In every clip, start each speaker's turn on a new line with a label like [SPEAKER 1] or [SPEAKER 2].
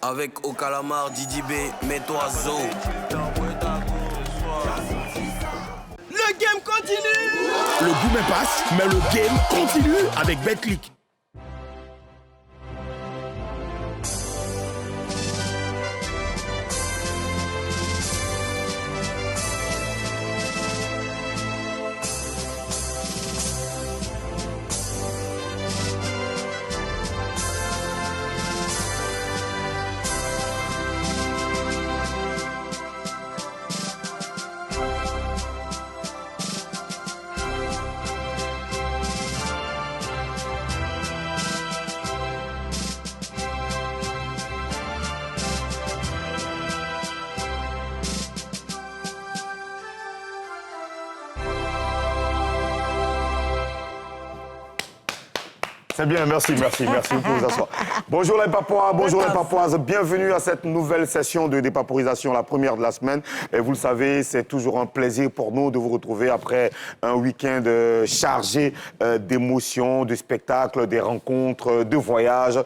[SPEAKER 1] Avec au calamar, Didi B, mets-toi zo. Le game continue.
[SPEAKER 2] Le boom passe, mais le game continue avec BetClick.
[SPEAKER 3] C'est bien, merci pour vous asseoir. Bonjour les Papouas, bonjour les Papouases, bienvenue à cette nouvelle session de dépaporisation, la première de la semaine. Et vous le savez, c'est toujours un plaisir pour nous de vous retrouver après un week-end chargé d'émotions, de spectacles, des rencontres, de voyages.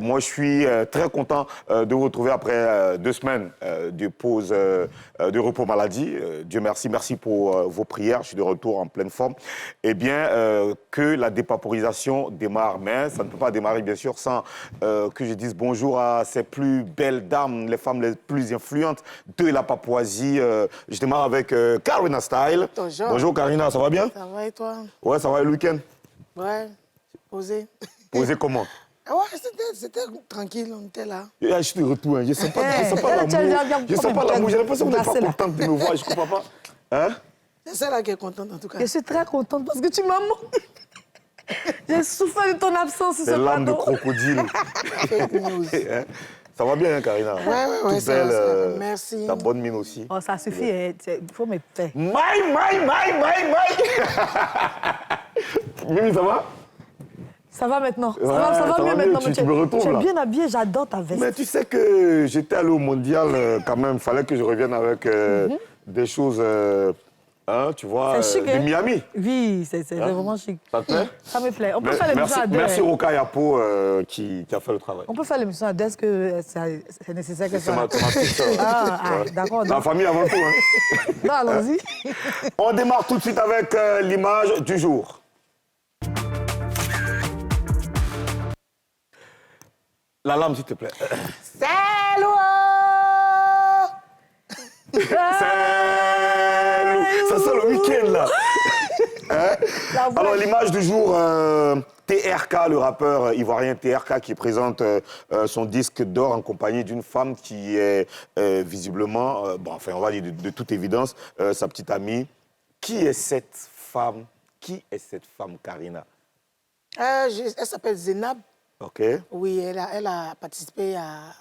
[SPEAKER 3] Moi, je suis très content de vous retrouver après 2 semaines de pause, de repos maladie. Dieu merci, merci pour vos prières, je suis de retour en pleine forme. Eh bien, que la dépaporisation démarre. Mais ça ne peut pas démarrer, bien sûr, sans que je dise bonjour à ces plus belles dames, les femmes les plus influentes de la Papouasie. Je démarre avec Karina Style.
[SPEAKER 4] Bonjour.
[SPEAKER 3] Bonjour, Karina, ça va bien?
[SPEAKER 4] Ça va et toi?
[SPEAKER 3] Ouais, ça va le week-end?
[SPEAKER 4] Ouais, posé.
[SPEAKER 3] Posé comment?
[SPEAKER 4] Ah ouais, c'était tranquille, on était là.
[SPEAKER 3] Je suis de retour, hein. Je ne sens pas l'amour. Je ne sens pas l'amour, j'ai l'impression que vous n'êtes pas contente de me voir, je ne comprends pas. Hein?
[SPEAKER 4] C'est celle-là qui est contente, en tout cas.
[SPEAKER 5] Je suis très contente parce que tu m'as manqué. J'ai souffert de ton absence sur ce
[SPEAKER 3] plateau. C'est l'âme de
[SPEAKER 5] plateau.
[SPEAKER 3] crocodile. Ça va bien, hein, Karina?
[SPEAKER 4] Ouais,
[SPEAKER 3] toute
[SPEAKER 4] ça
[SPEAKER 3] belle,
[SPEAKER 4] va. Merci.
[SPEAKER 3] Ta bonne mine aussi.
[SPEAKER 5] Oh, ça suffit, il faut me faire.
[SPEAKER 3] Maï Mimi, ça va?
[SPEAKER 5] Ça va maintenant.
[SPEAKER 3] Ouais,
[SPEAKER 5] ça va mieux maintenant.
[SPEAKER 3] Tu me retrouves,
[SPEAKER 5] tu es
[SPEAKER 3] là.
[SPEAKER 5] bien habillée, j'adore ta veste.
[SPEAKER 3] Mais tu sais que j'étais allé au mondial quand même. Il fallait que je revienne avec des choses, hein, tu vois,
[SPEAKER 5] C'est chic,
[SPEAKER 3] de
[SPEAKER 5] hein?
[SPEAKER 3] Miami.
[SPEAKER 5] Oui, c'est vraiment chic.
[SPEAKER 3] Ça te plaît?
[SPEAKER 5] Ça me plaît. On peut faire l'émission à deux.
[SPEAKER 3] Merci Roka Yapo qui a fait le travail.
[SPEAKER 5] On peut faire l'émission à deux, est-ce que c'est nécessaire que
[SPEAKER 3] C'est
[SPEAKER 5] ça...
[SPEAKER 3] ma petite sœur.
[SPEAKER 5] D'accord.
[SPEAKER 3] La famille avant tout. Hein.
[SPEAKER 5] Non, allons-y.
[SPEAKER 3] On démarre tout de suite avec l'image du jour. La lame, s'il te plaît.
[SPEAKER 4] Salut!
[SPEAKER 3] Ça sent le week-end, là. Hein? Alors, l'image du jour, TRK, le rappeur ivoirien TRK, qui présente son disque d'or en compagnie d'une femme qui est visiblement, on va dire de toute évidence, sa petite amie. Qui est cette femme? Qui est cette femme, Karina?
[SPEAKER 4] Elle s'appelle Zénab.
[SPEAKER 3] OK.
[SPEAKER 4] Oui, elle a participé à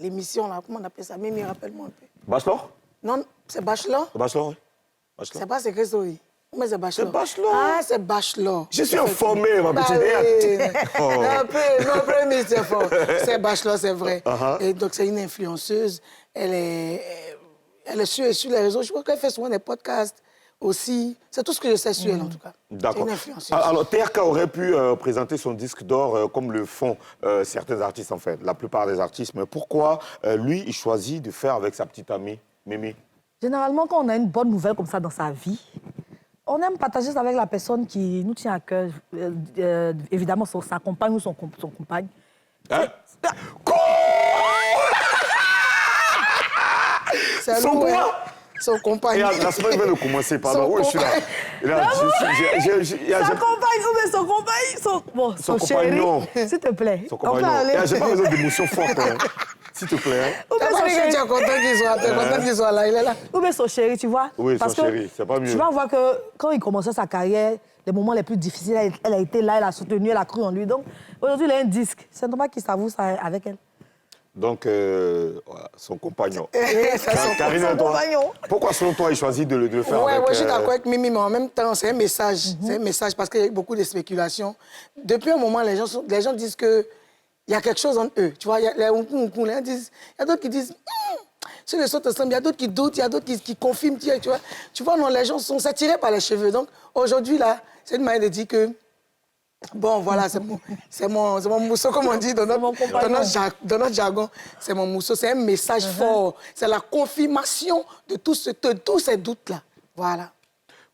[SPEAKER 4] l'émission, là. Comment on appelle ça? Mimi, rappelle-moi un peu.
[SPEAKER 3] Bachelor?
[SPEAKER 4] Non, c'est Bachelor?
[SPEAKER 3] Bachelor, oui. Bachelor.
[SPEAKER 4] C'est pas Secret Story. Mais c'est Bachelor.
[SPEAKER 3] C'est Bachelor.
[SPEAKER 4] Ah, c'est Bachelor.
[SPEAKER 3] Je suis informé, ma petite
[SPEAKER 4] Oui.
[SPEAKER 3] Oh.
[SPEAKER 4] Non, premier, c'est fort. C'est Bachelor, c'est vrai.
[SPEAKER 3] Uh-huh.
[SPEAKER 4] Et donc, c'est une influenceuse. Elle est sur les réseaux. Je crois qu'elle fait souvent des podcasts aussi. C'est tout ce que je sais sur elle, en tout cas.
[SPEAKER 3] D'accord.
[SPEAKER 4] C'est une influenceuse.
[SPEAKER 3] Alors, TRK aurait pu présenter son disque d'or comme le font certains artistes, en fait, la plupart des artistes. Mais pourquoi, lui, il choisit de faire avec sa petite amie, Mimi?
[SPEAKER 5] Généralement, quand on a une bonne nouvelle comme ça dans sa vie, on aime partager ça avec la personne qui nous tient à cœur. Évidemment, sa compagne ou son compagne.
[SPEAKER 3] Hein?
[SPEAKER 4] C'est
[SPEAKER 3] Son
[SPEAKER 4] lourd,
[SPEAKER 3] quoi?
[SPEAKER 4] hein. Son compagnon.
[SPEAKER 3] La semaine vient de commencer, pardon.
[SPEAKER 4] Son
[SPEAKER 3] Oui, je suis là.
[SPEAKER 5] Sa compagne ou bien son compagnon, son
[SPEAKER 3] compagnon.
[SPEAKER 5] chéri, s'il te plaît.
[SPEAKER 3] Son
[SPEAKER 5] On peut
[SPEAKER 3] compagnon.
[SPEAKER 5] aller.
[SPEAKER 3] J'ai pas besoin d'émotions fortes, hein. S'il te plaît. Hein.
[SPEAKER 5] Ou bien son
[SPEAKER 4] Tu es
[SPEAKER 5] chéri.
[SPEAKER 4] content qu'il soit là, il est là.
[SPEAKER 5] Ou bien son chéri, tu vois.
[SPEAKER 3] Oui,
[SPEAKER 5] Parce
[SPEAKER 3] son
[SPEAKER 5] que
[SPEAKER 3] chéri, c'est pas mieux.
[SPEAKER 5] Tu vas voir que quand il commençait sa carrière, les moments les plus difficiles, elle a été là, elle a soutenu, elle a cru en lui. Donc, aujourd'hui, il a un disque. C'est normal qu'il s'avoue ça avec elle.
[SPEAKER 3] Donc, voilà, son compagnon.
[SPEAKER 4] C'est son
[SPEAKER 3] Karina,
[SPEAKER 5] son
[SPEAKER 3] toi,
[SPEAKER 5] compagnon.
[SPEAKER 3] pourquoi, selon toi, il choisit de le faire avec...
[SPEAKER 4] Ouais, je suis d'accord avec Mimi, mais en même temps, c'est un message. C'est un message parce qu'il y a eu beaucoup de spéculations. Depuis un moment, les gens disent qu'il y a quelque chose entre eux. Tu vois, il y a les il y a d'autres qui disent... Sur les autres ensemble, il y a d'autres qui doutent, il y a d'autres qui confirment. Tu vois, non, les gens sont attirés par les cheveux. Donc, aujourd'hui, là, c'est une manière de dire que Bon, voilà, c'est mon mousseau, comme on dit dans notre jargon. C'est mon mousseau, c'est un message fort. C'est la confirmation de tous ces doutes-là. Voilà.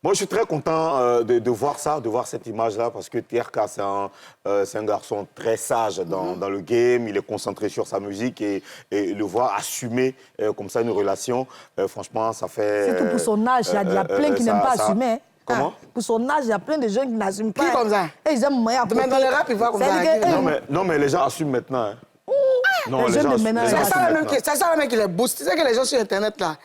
[SPEAKER 3] Moi, je suis très content de voir ça, de voir cette image-là, parce que TRK, c'est un garçon très sage dans le game. Il est concentré sur sa musique et le voir assumer comme ça une relation, franchement, ça fait...
[SPEAKER 5] Surtout pour son âge, il y a plein qui n'aiment pas assumer. Hein.
[SPEAKER 3] Comment?
[SPEAKER 5] Pour son âge, il y a plein de gens qui n'assument pas.
[SPEAKER 4] Qui comme ça?
[SPEAKER 5] Et ils aiment moyen.
[SPEAKER 4] Dans le rap, ils voient comme ça.
[SPEAKER 3] Non, mais les gens assument maintenant. Hein. Non,
[SPEAKER 5] les jeunes de maintenant,
[SPEAKER 4] C'est ça le mec qui les booste. Tu sais que les gens sur Internet, là,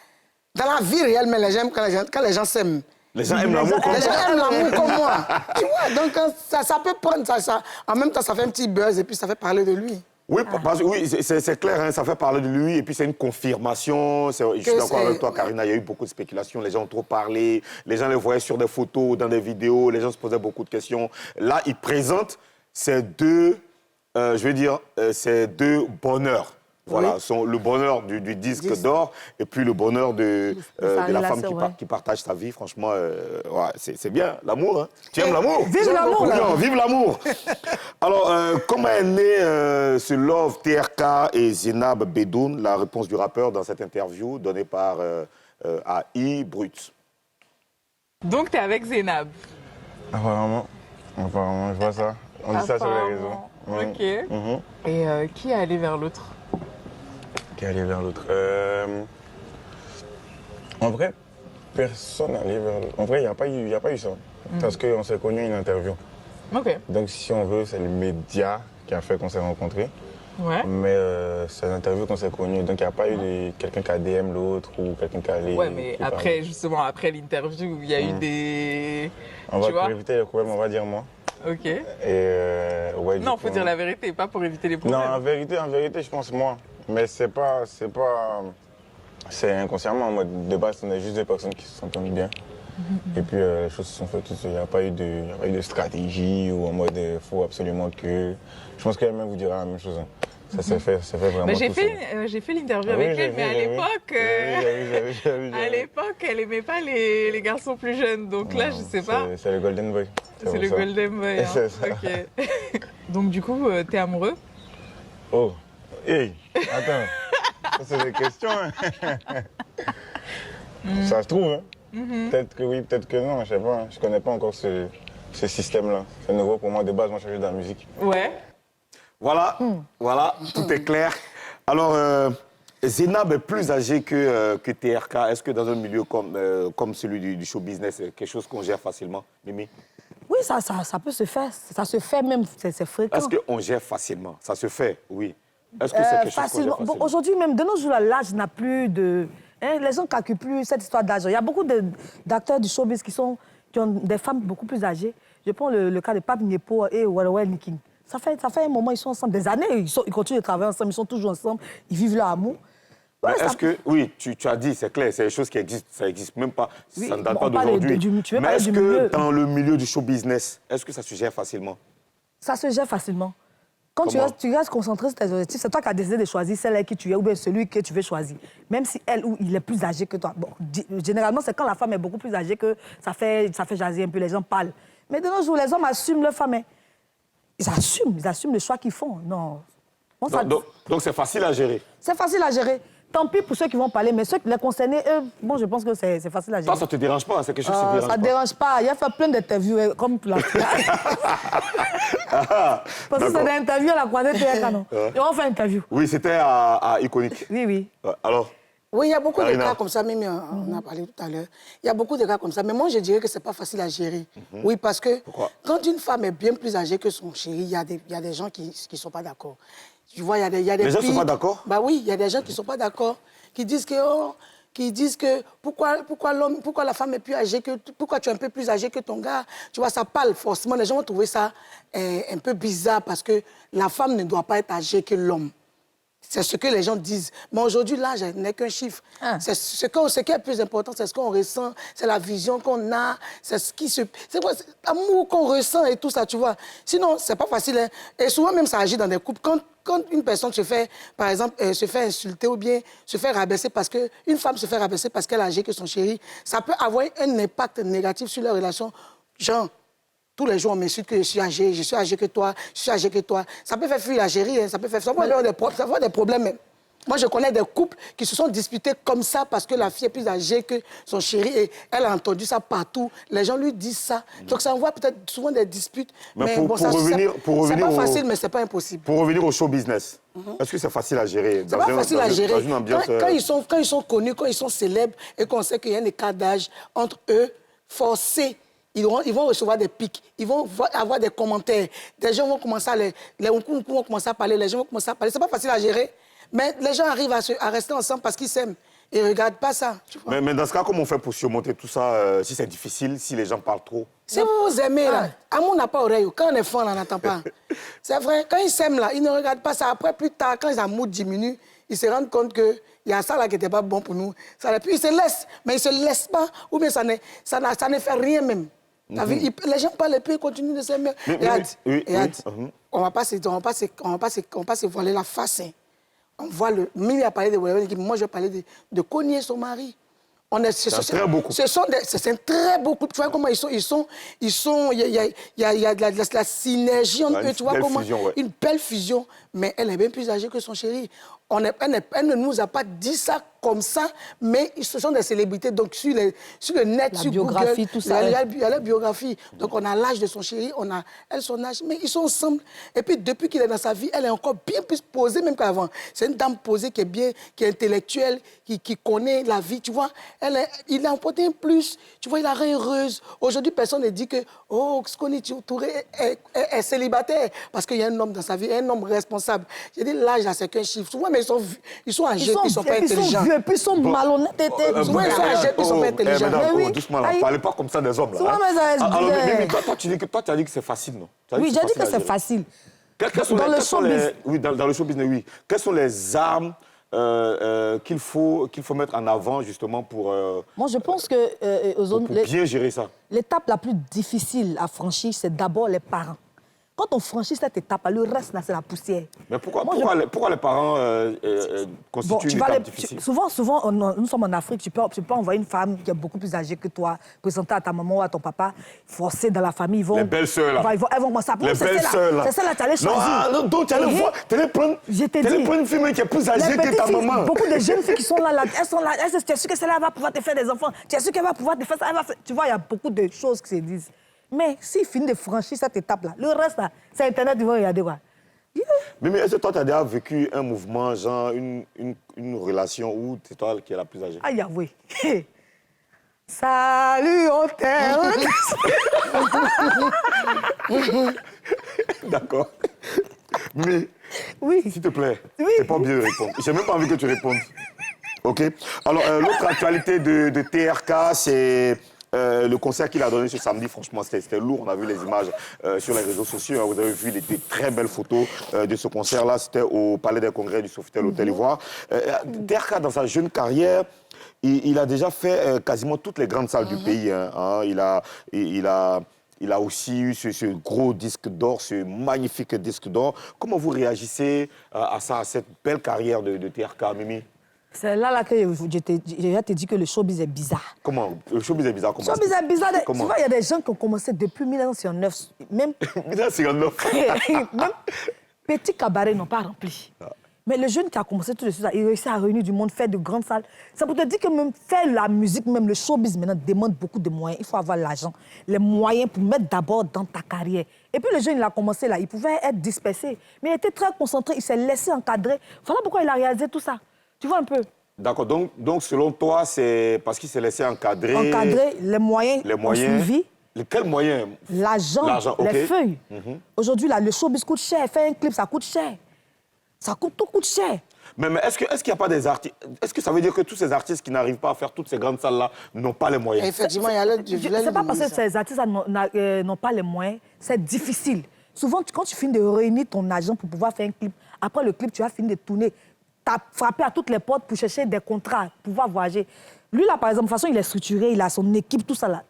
[SPEAKER 4] dans la vie réelle, mais les gens aiment quand les gens s'aiment.
[SPEAKER 3] Les gens aiment l'amour comme
[SPEAKER 4] Les gens
[SPEAKER 3] ça.
[SPEAKER 4] aiment l'amour comme moi. Tu vois, donc ça peut prendre ça. En même temps, ça fait un petit buzz et puis ça fait parler de lui.
[SPEAKER 3] Oui, c'est clair, hein, ça fait parler de lui et puis c'est une confirmation. Je suis d'accord avec toi, Karina, il y a eu beaucoup de spéculations, les gens ont trop parlé, les gens les voyaient sur des photos, dans des vidéos, les gens se posaient beaucoup de questions. Là, il présente ces deux, ces deux bonheurs. Voilà, le bonheur du disque d'or et puis le bonheur de la femme qui partage sa vie. Franchement, c'est bien, l'amour. Hein. Tu aimes l'amour?
[SPEAKER 5] Vive l'amour!
[SPEAKER 3] Vive l'amour! Alors, comment est né ce love TRK et Zenab Bedoun? La réponse du rappeur dans cette interview donnée par AI Brut.
[SPEAKER 6] Donc, tu es avec Zenab?
[SPEAKER 7] Apparemment, je vois ça. On dit ça sur les réseaux.
[SPEAKER 6] Ok. Et qui est allé vers l'autre?
[SPEAKER 7] Qui est allé vers l'autre En vrai, personne n'est allé vers l'autre. En vrai, il n'y a pas eu ça. Parce qu'on s'est connus à une interview.
[SPEAKER 6] Ok.
[SPEAKER 7] Donc, si on veut, c'est le média qui a fait qu'on s'est rencontrés.
[SPEAKER 6] Ouais.
[SPEAKER 7] Mais c'est l'interview qu'on s'est connus. Donc, il n'y a pas eu quelqu'un qui a DM l'autre ou quelqu'un qui a allé...
[SPEAKER 6] Ouais, mais après, justement, après l'interview, il y a eu des...
[SPEAKER 7] Pour éviter les problèmes, on va dire moi.
[SPEAKER 6] Ok.
[SPEAKER 7] Et ouais,
[SPEAKER 6] non, faut dire la vérité, pas pour éviter les problèmes.
[SPEAKER 7] Non, en vérité, je pense moi. Mais c'est inconsciemment, en mode de base, on est juste des personnes qui se sentent bien. Et puis les choses se sont faites toutes seules. Il n'y a pas eu de stratégie ou en mode il faut absolument que... Je pense qu'elle-même vous dira la même chose. Hein. Ça s'est fait vraiment
[SPEAKER 6] Mais
[SPEAKER 7] j'ai
[SPEAKER 6] fait l'interview avec elle, mais à l'époque, elle aimait pas les garçons plus jeunes. Donc là, je sais pas.
[SPEAKER 7] C'est le Golden Boy.
[SPEAKER 6] C'est le Golden Boy. Hein.
[SPEAKER 7] C'est ça.
[SPEAKER 6] Ok. Donc du coup, t'es amoureux?
[SPEAKER 7] Oh, hey, attends. Ça, c'est des questions. Hein. Ça se trouve, hein. Peut-être que oui, peut-être que non, je sais pas. Je connais pas encore ce système-là. C'est nouveau pour moi. De base, moi, je fais de la musique.
[SPEAKER 6] Ouais.
[SPEAKER 3] Voilà, tout est clair. Alors, Zenab est plus âgé que TRK. Est-ce que dans un milieu comme celui du show business, c'est quelque chose qu'on gère facilement, Mimi?
[SPEAKER 5] Oui, ça peut se faire. Ça se fait même, c'est fréquent.
[SPEAKER 3] Est-ce qu'on gère facilement? Ça se fait, oui. Est-ce que c'est quelque chose qu'on gère facilement?
[SPEAKER 5] Bon, aujourd'hui, même de nos jours, l'âge n'a plus de... Hein, les gens ne calculent plus cette histoire d'âge. Il y a beaucoup d'acteurs du showbiz qui ont des femmes beaucoup plus âgées. Je prends le cas de Pape Nepo et Welwel Niking. Ça fait un moment, ils sont ensemble des années, ils continuent de travailler ensemble, ils sont toujours ensemble, ils vivent leur amour. Ouais,
[SPEAKER 3] est-ce que, oui, tu as dit, c'est clair, c'est des choses qui existent, ça n'existe même pas,
[SPEAKER 5] oui,
[SPEAKER 3] ça ne date pas d'aujourd'hui. Mais est-ce que dans le milieu du show business, est-ce que ça se gère facilement?
[SPEAKER 5] Ça se gère facilement. Quand tu restes concentré sur tes objectifs, c'est toi qui as décidé de choisir celle qui tu es ou bien celui que tu veux choisir. Même si elle ou il est plus âgé que toi. Bon, généralement, c'est quand la femme est beaucoup plus âgée que ça fait jaser un peu, les gens parlent. Mais de nos jours, les hommes assument leur femme. Ils assument le choix qu'ils font. Non. Bon,
[SPEAKER 3] donc c'est facile à gérer?
[SPEAKER 5] C'est facile à gérer. Tant pis pour ceux qui vont parler, mais ceux qui les concernés, eux, bon, je pense que c'est facile à gérer.
[SPEAKER 3] Toi, ça ne te dérange pas? C'est quelque chose qui te dérange pas?
[SPEAKER 5] Ça ne dérange pas. Il a fait plein d'interviews, comme la parce que c'est des interviews à la croisée TRK, non? Et on fait une interview.
[SPEAKER 3] Oui, c'était à Iconique.
[SPEAKER 5] Oui.
[SPEAKER 3] Alors?
[SPEAKER 4] Oui, il y a beaucoup de cas comme ça, même on a parlé tout à l'heure. Il y a beaucoup de cas comme ça, mais moi je dirais que ce n'est pas facile à gérer. Oui, parce que quand une femme est bien plus âgée que son chéri, il y a des gens qui ne sont pas d'accord. Tu vois, il y a des
[SPEAKER 3] Les gens ne sont pas d'accord?
[SPEAKER 4] Bah oui, il y a des gens qui ne sont pas d'accord, qui disent que pourquoi la femme est plus âgée pourquoi tu es un peu plus âgé que ton gars. Tu vois, ça parle forcément. Les gens vont trouver ça un peu bizarre parce que la femme ne doit pas être âgée que l'homme. C'est ce que les gens disent. Mais aujourd'hui, l'âge n'est qu'un chiffre. C'est ce qui est le plus important, c'est ce qu'on ressent, c'est la vision qu'on a, c'est l'amour qu'on ressent et tout ça, tu vois. Sinon, c'est pas facile. Hein. Et souvent, même, ça agit dans des couples. Quand une personne se fait, par exemple, se fait insulter ou bien se fait rabaisser une femme se fait rabaisser parce qu'elle est âgée que son chéri, ça peut avoir un impact négatif sur leur relation. Genre, tous les jours, on m'insulte que je suis âgé que toi, je suis âgé que toi. Ça peut faire fuir la chérie, hein, ça peut avoir des problèmes même. Moi, je connais des couples qui se sont disputés comme ça parce que la fille est plus âgée que son chéri et elle a entendu ça partout. Les gens lui disent ça. Donc, ça envoie peut-être souvent des disputes.
[SPEAKER 3] Mais pour revenir
[SPEAKER 4] c'est pas facile, mais c'est pas impossible.
[SPEAKER 3] Pour revenir au show business, est-ce que c'est facile à gérer?
[SPEAKER 4] C'est pas facile à gérer.
[SPEAKER 3] Dans une ambiance...
[SPEAKER 4] Quand ils sont connus, quand ils sont célèbres et qu'on sait qu'il y a un écart d'âge entre eux, forcés, ils vont recevoir des pics, ils vont avoir des commentaires. Des gens vont commencer à vont commencer à parler, les gens vont commencer à parler. C'est pas facile à gérer. Mais les gens arrivent à rester ensemble parce qu'ils s'aiment. Ils ne regardent pas ça. Tu vois.
[SPEAKER 3] Mais dans ce cas, comment on fait pour surmonter tout ça si c'est difficile, si les gens parlent trop?
[SPEAKER 4] Si vous vous aimez, là, amour n'a pas oreille. Quand on est fan, on n'entend pas. C'est vrai, quand ils s'aiment, là, ils ne regardent pas ça. Après, plus tard, quand les amours diminuent, ils se rendent compte qu'il y a ça là qui n'était pas bon pour nous. Puis ils se laissent, mais ils ne se laissent pas. Ou bien ça ne fait rien même. Les gens parlent et puis ils continuent de s'aimer. On ne va pas se voiler la face. Hein. On voit Mimi a parlé de moi je vais parler de cogner son mari. C'est un très beau couple. C'est un très beau couple. Tu vois comment il y a de la synergie entre eux. Tu vois comment une belle fusion. Mais elle est bien plus âgée que son chéri. Elle ne nous a pas dit ça comme ça, mais ce sont des célébrités. Donc, sur le net,
[SPEAKER 5] la
[SPEAKER 4] sur
[SPEAKER 5] biographie,
[SPEAKER 4] Google,
[SPEAKER 5] tout ça,
[SPEAKER 4] il y a la biographie. Donc, on a l'âge de son chéri, on a elle son âge, mais ils sont ensemble. Et puis, depuis qu'il est dans sa vie, elle est encore bien plus posée même qu'avant. C'est une dame posée qui est intellectuelle, qui connaît la vie, tu vois. Il a emporté un plus, tu vois, il la rend heureuse. Aujourd'hui, personne ne dit que, Skoni Touré est célibataire parce qu'il y a un homme dans sa vie, un homme responsable. J'ai dit, l'âge, là, c'est qu'un chiffre. Souvent, mais ils sont âgés, ils ne sont pas intelligents.
[SPEAKER 5] Ils sont vieux, puis ils sont malhonnêtes.
[SPEAKER 4] Souvent, ils sont âgés, puis ils ne sont pas intelligents.
[SPEAKER 3] Doucement, ne parlez pas comme ça des hommes.
[SPEAKER 5] Souvent, mais
[SPEAKER 3] toi, tu as dit que c'est facile, non?
[SPEAKER 5] Oui, j'ai dit que c'est facile. Dans le showbiz.
[SPEAKER 3] Oui, dans le showbiz, oui. Quelles sont les armes qu'il faut mettre en avant, justement, pour...
[SPEAKER 5] Moi, je pense que...
[SPEAKER 3] pour bien gérer ça.
[SPEAKER 5] L'étape la plus difficile à franchir, c'est d'abord les parents. Quand on franchit cette étape, le reste, là, c'est la poussière.
[SPEAKER 3] Mais pourquoi les parents constituent une étape difficile?
[SPEAKER 5] Souvent, nous sommes en Afrique, tu peux envoyer une femme qui est beaucoup plus âgée que toi, présenter à ta maman ou à ton papa, forcer dans la famille.
[SPEAKER 3] Les belles-sœurs, là.
[SPEAKER 5] Elles vont commencer à prendre.
[SPEAKER 3] Les belles-sœurs, là.
[SPEAKER 5] C'est ça, là, tu allais choisir.
[SPEAKER 3] Non, donc tu allais voir, tu allais prendre une fille qui est plus âgée que ta maman.
[SPEAKER 5] Beaucoup de jeunes filles qui sont là, elles sont là. Tu es sûr que celle-là va pouvoir te faire des enfants? Tu es sûr qu'elle va pouvoir te faire ça? Tu vois, il y a beaucoup de choses qui se disent. Mais s'il finit de franchir cette étape-là, le reste, là, c'est Internet, ils vont regarder quoi.
[SPEAKER 3] Mais est-ce que toi, tu as déjà vécu un mouvement, genre une relation où c'est toi qui es la plus âgée?
[SPEAKER 5] Aïe, oui. Salut, on t'aime.
[SPEAKER 3] D'accord. Mais,
[SPEAKER 5] oui.
[SPEAKER 3] S'il te plaît,
[SPEAKER 5] oui.
[SPEAKER 3] c'est pas bien de répondre. J'ai même pas envie que tu répondes. OK? Alors, l'autre actualité de TRK, c'est... le concert qu'il a donné ce samedi, franchement, c'était lourd. On a vu les images sur les réseaux sociaux. Vous avez vu des très belles photos de ce concert-là. C'était au Palais des Congrès du Sofitel Hôtel Ivoire. TRK, dans sa jeune carrière, il a déjà fait quasiment toutes les grandes salles du pays. Il a aussi eu ce gros disque d'or, ce magnifique disque d'or. Comment vous réagissez à ça, à cette belle carrière de TRK, Mimi?
[SPEAKER 5] C'est là que je t'ai dit que le showbiz est bizarre.
[SPEAKER 3] Comment? Le showbiz est bizarre comment?
[SPEAKER 5] Le showbiz est bizarre.
[SPEAKER 3] Comment?
[SPEAKER 5] Tu vois, il y a des gens qui ont commencé depuis 1909. Même
[SPEAKER 3] 1909.
[SPEAKER 5] Même petits cabarets n'ont pas rempli. Ah. Mais le jeune qui a commencé tout de suite, il réussit à réunir du monde, faire de grandes salles. Ça pour te dire que même faire la musique, même le showbiz maintenant demande beaucoup de moyens. Il faut avoir l'argent, les moyens pour mettre d'abord dans ta carrière. Et puis le jeune, il a commencé là, il pouvait être dispersé. Mais il était très concentré, il s'est laissé encadrer. Voilà pourquoi il a réalisé tout ça. Tu vois un peu?
[SPEAKER 3] D'accord. Donc, selon toi, c'est parce qu'il s'est laissé encadrer...
[SPEAKER 5] Encadrer, les moyens ont suivi.
[SPEAKER 3] Quels moyens?
[SPEAKER 5] L'argent, les feuilles. Aujourd'hui, là, le showbiz coûte cher. Faire un clip, ça coûte cher. Tout coûte cher.
[SPEAKER 3] Mais est-ce qu'il n'y a pas des artistes... Est-ce que ça veut dire que tous ces artistes qui n'arrivent pas à faire toutes ces grandes salles-là n'ont pas les moyens?
[SPEAKER 4] Effectivement, il y a
[SPEAKER 5] c'est pas parce que ces artistes n'ont pas les moyens, c'est difficile. Souvent, quand tu finis de réunir ton argent pour pouvoir faire un clip, après le clip, tu vas finir de tourner. Tu as frappé à toutes les portes pour chercher des contrats, pour pouvoir voyager. Lui, là, par exemple, de toute façon, il est structuré, il a son équipe, tout ça, là.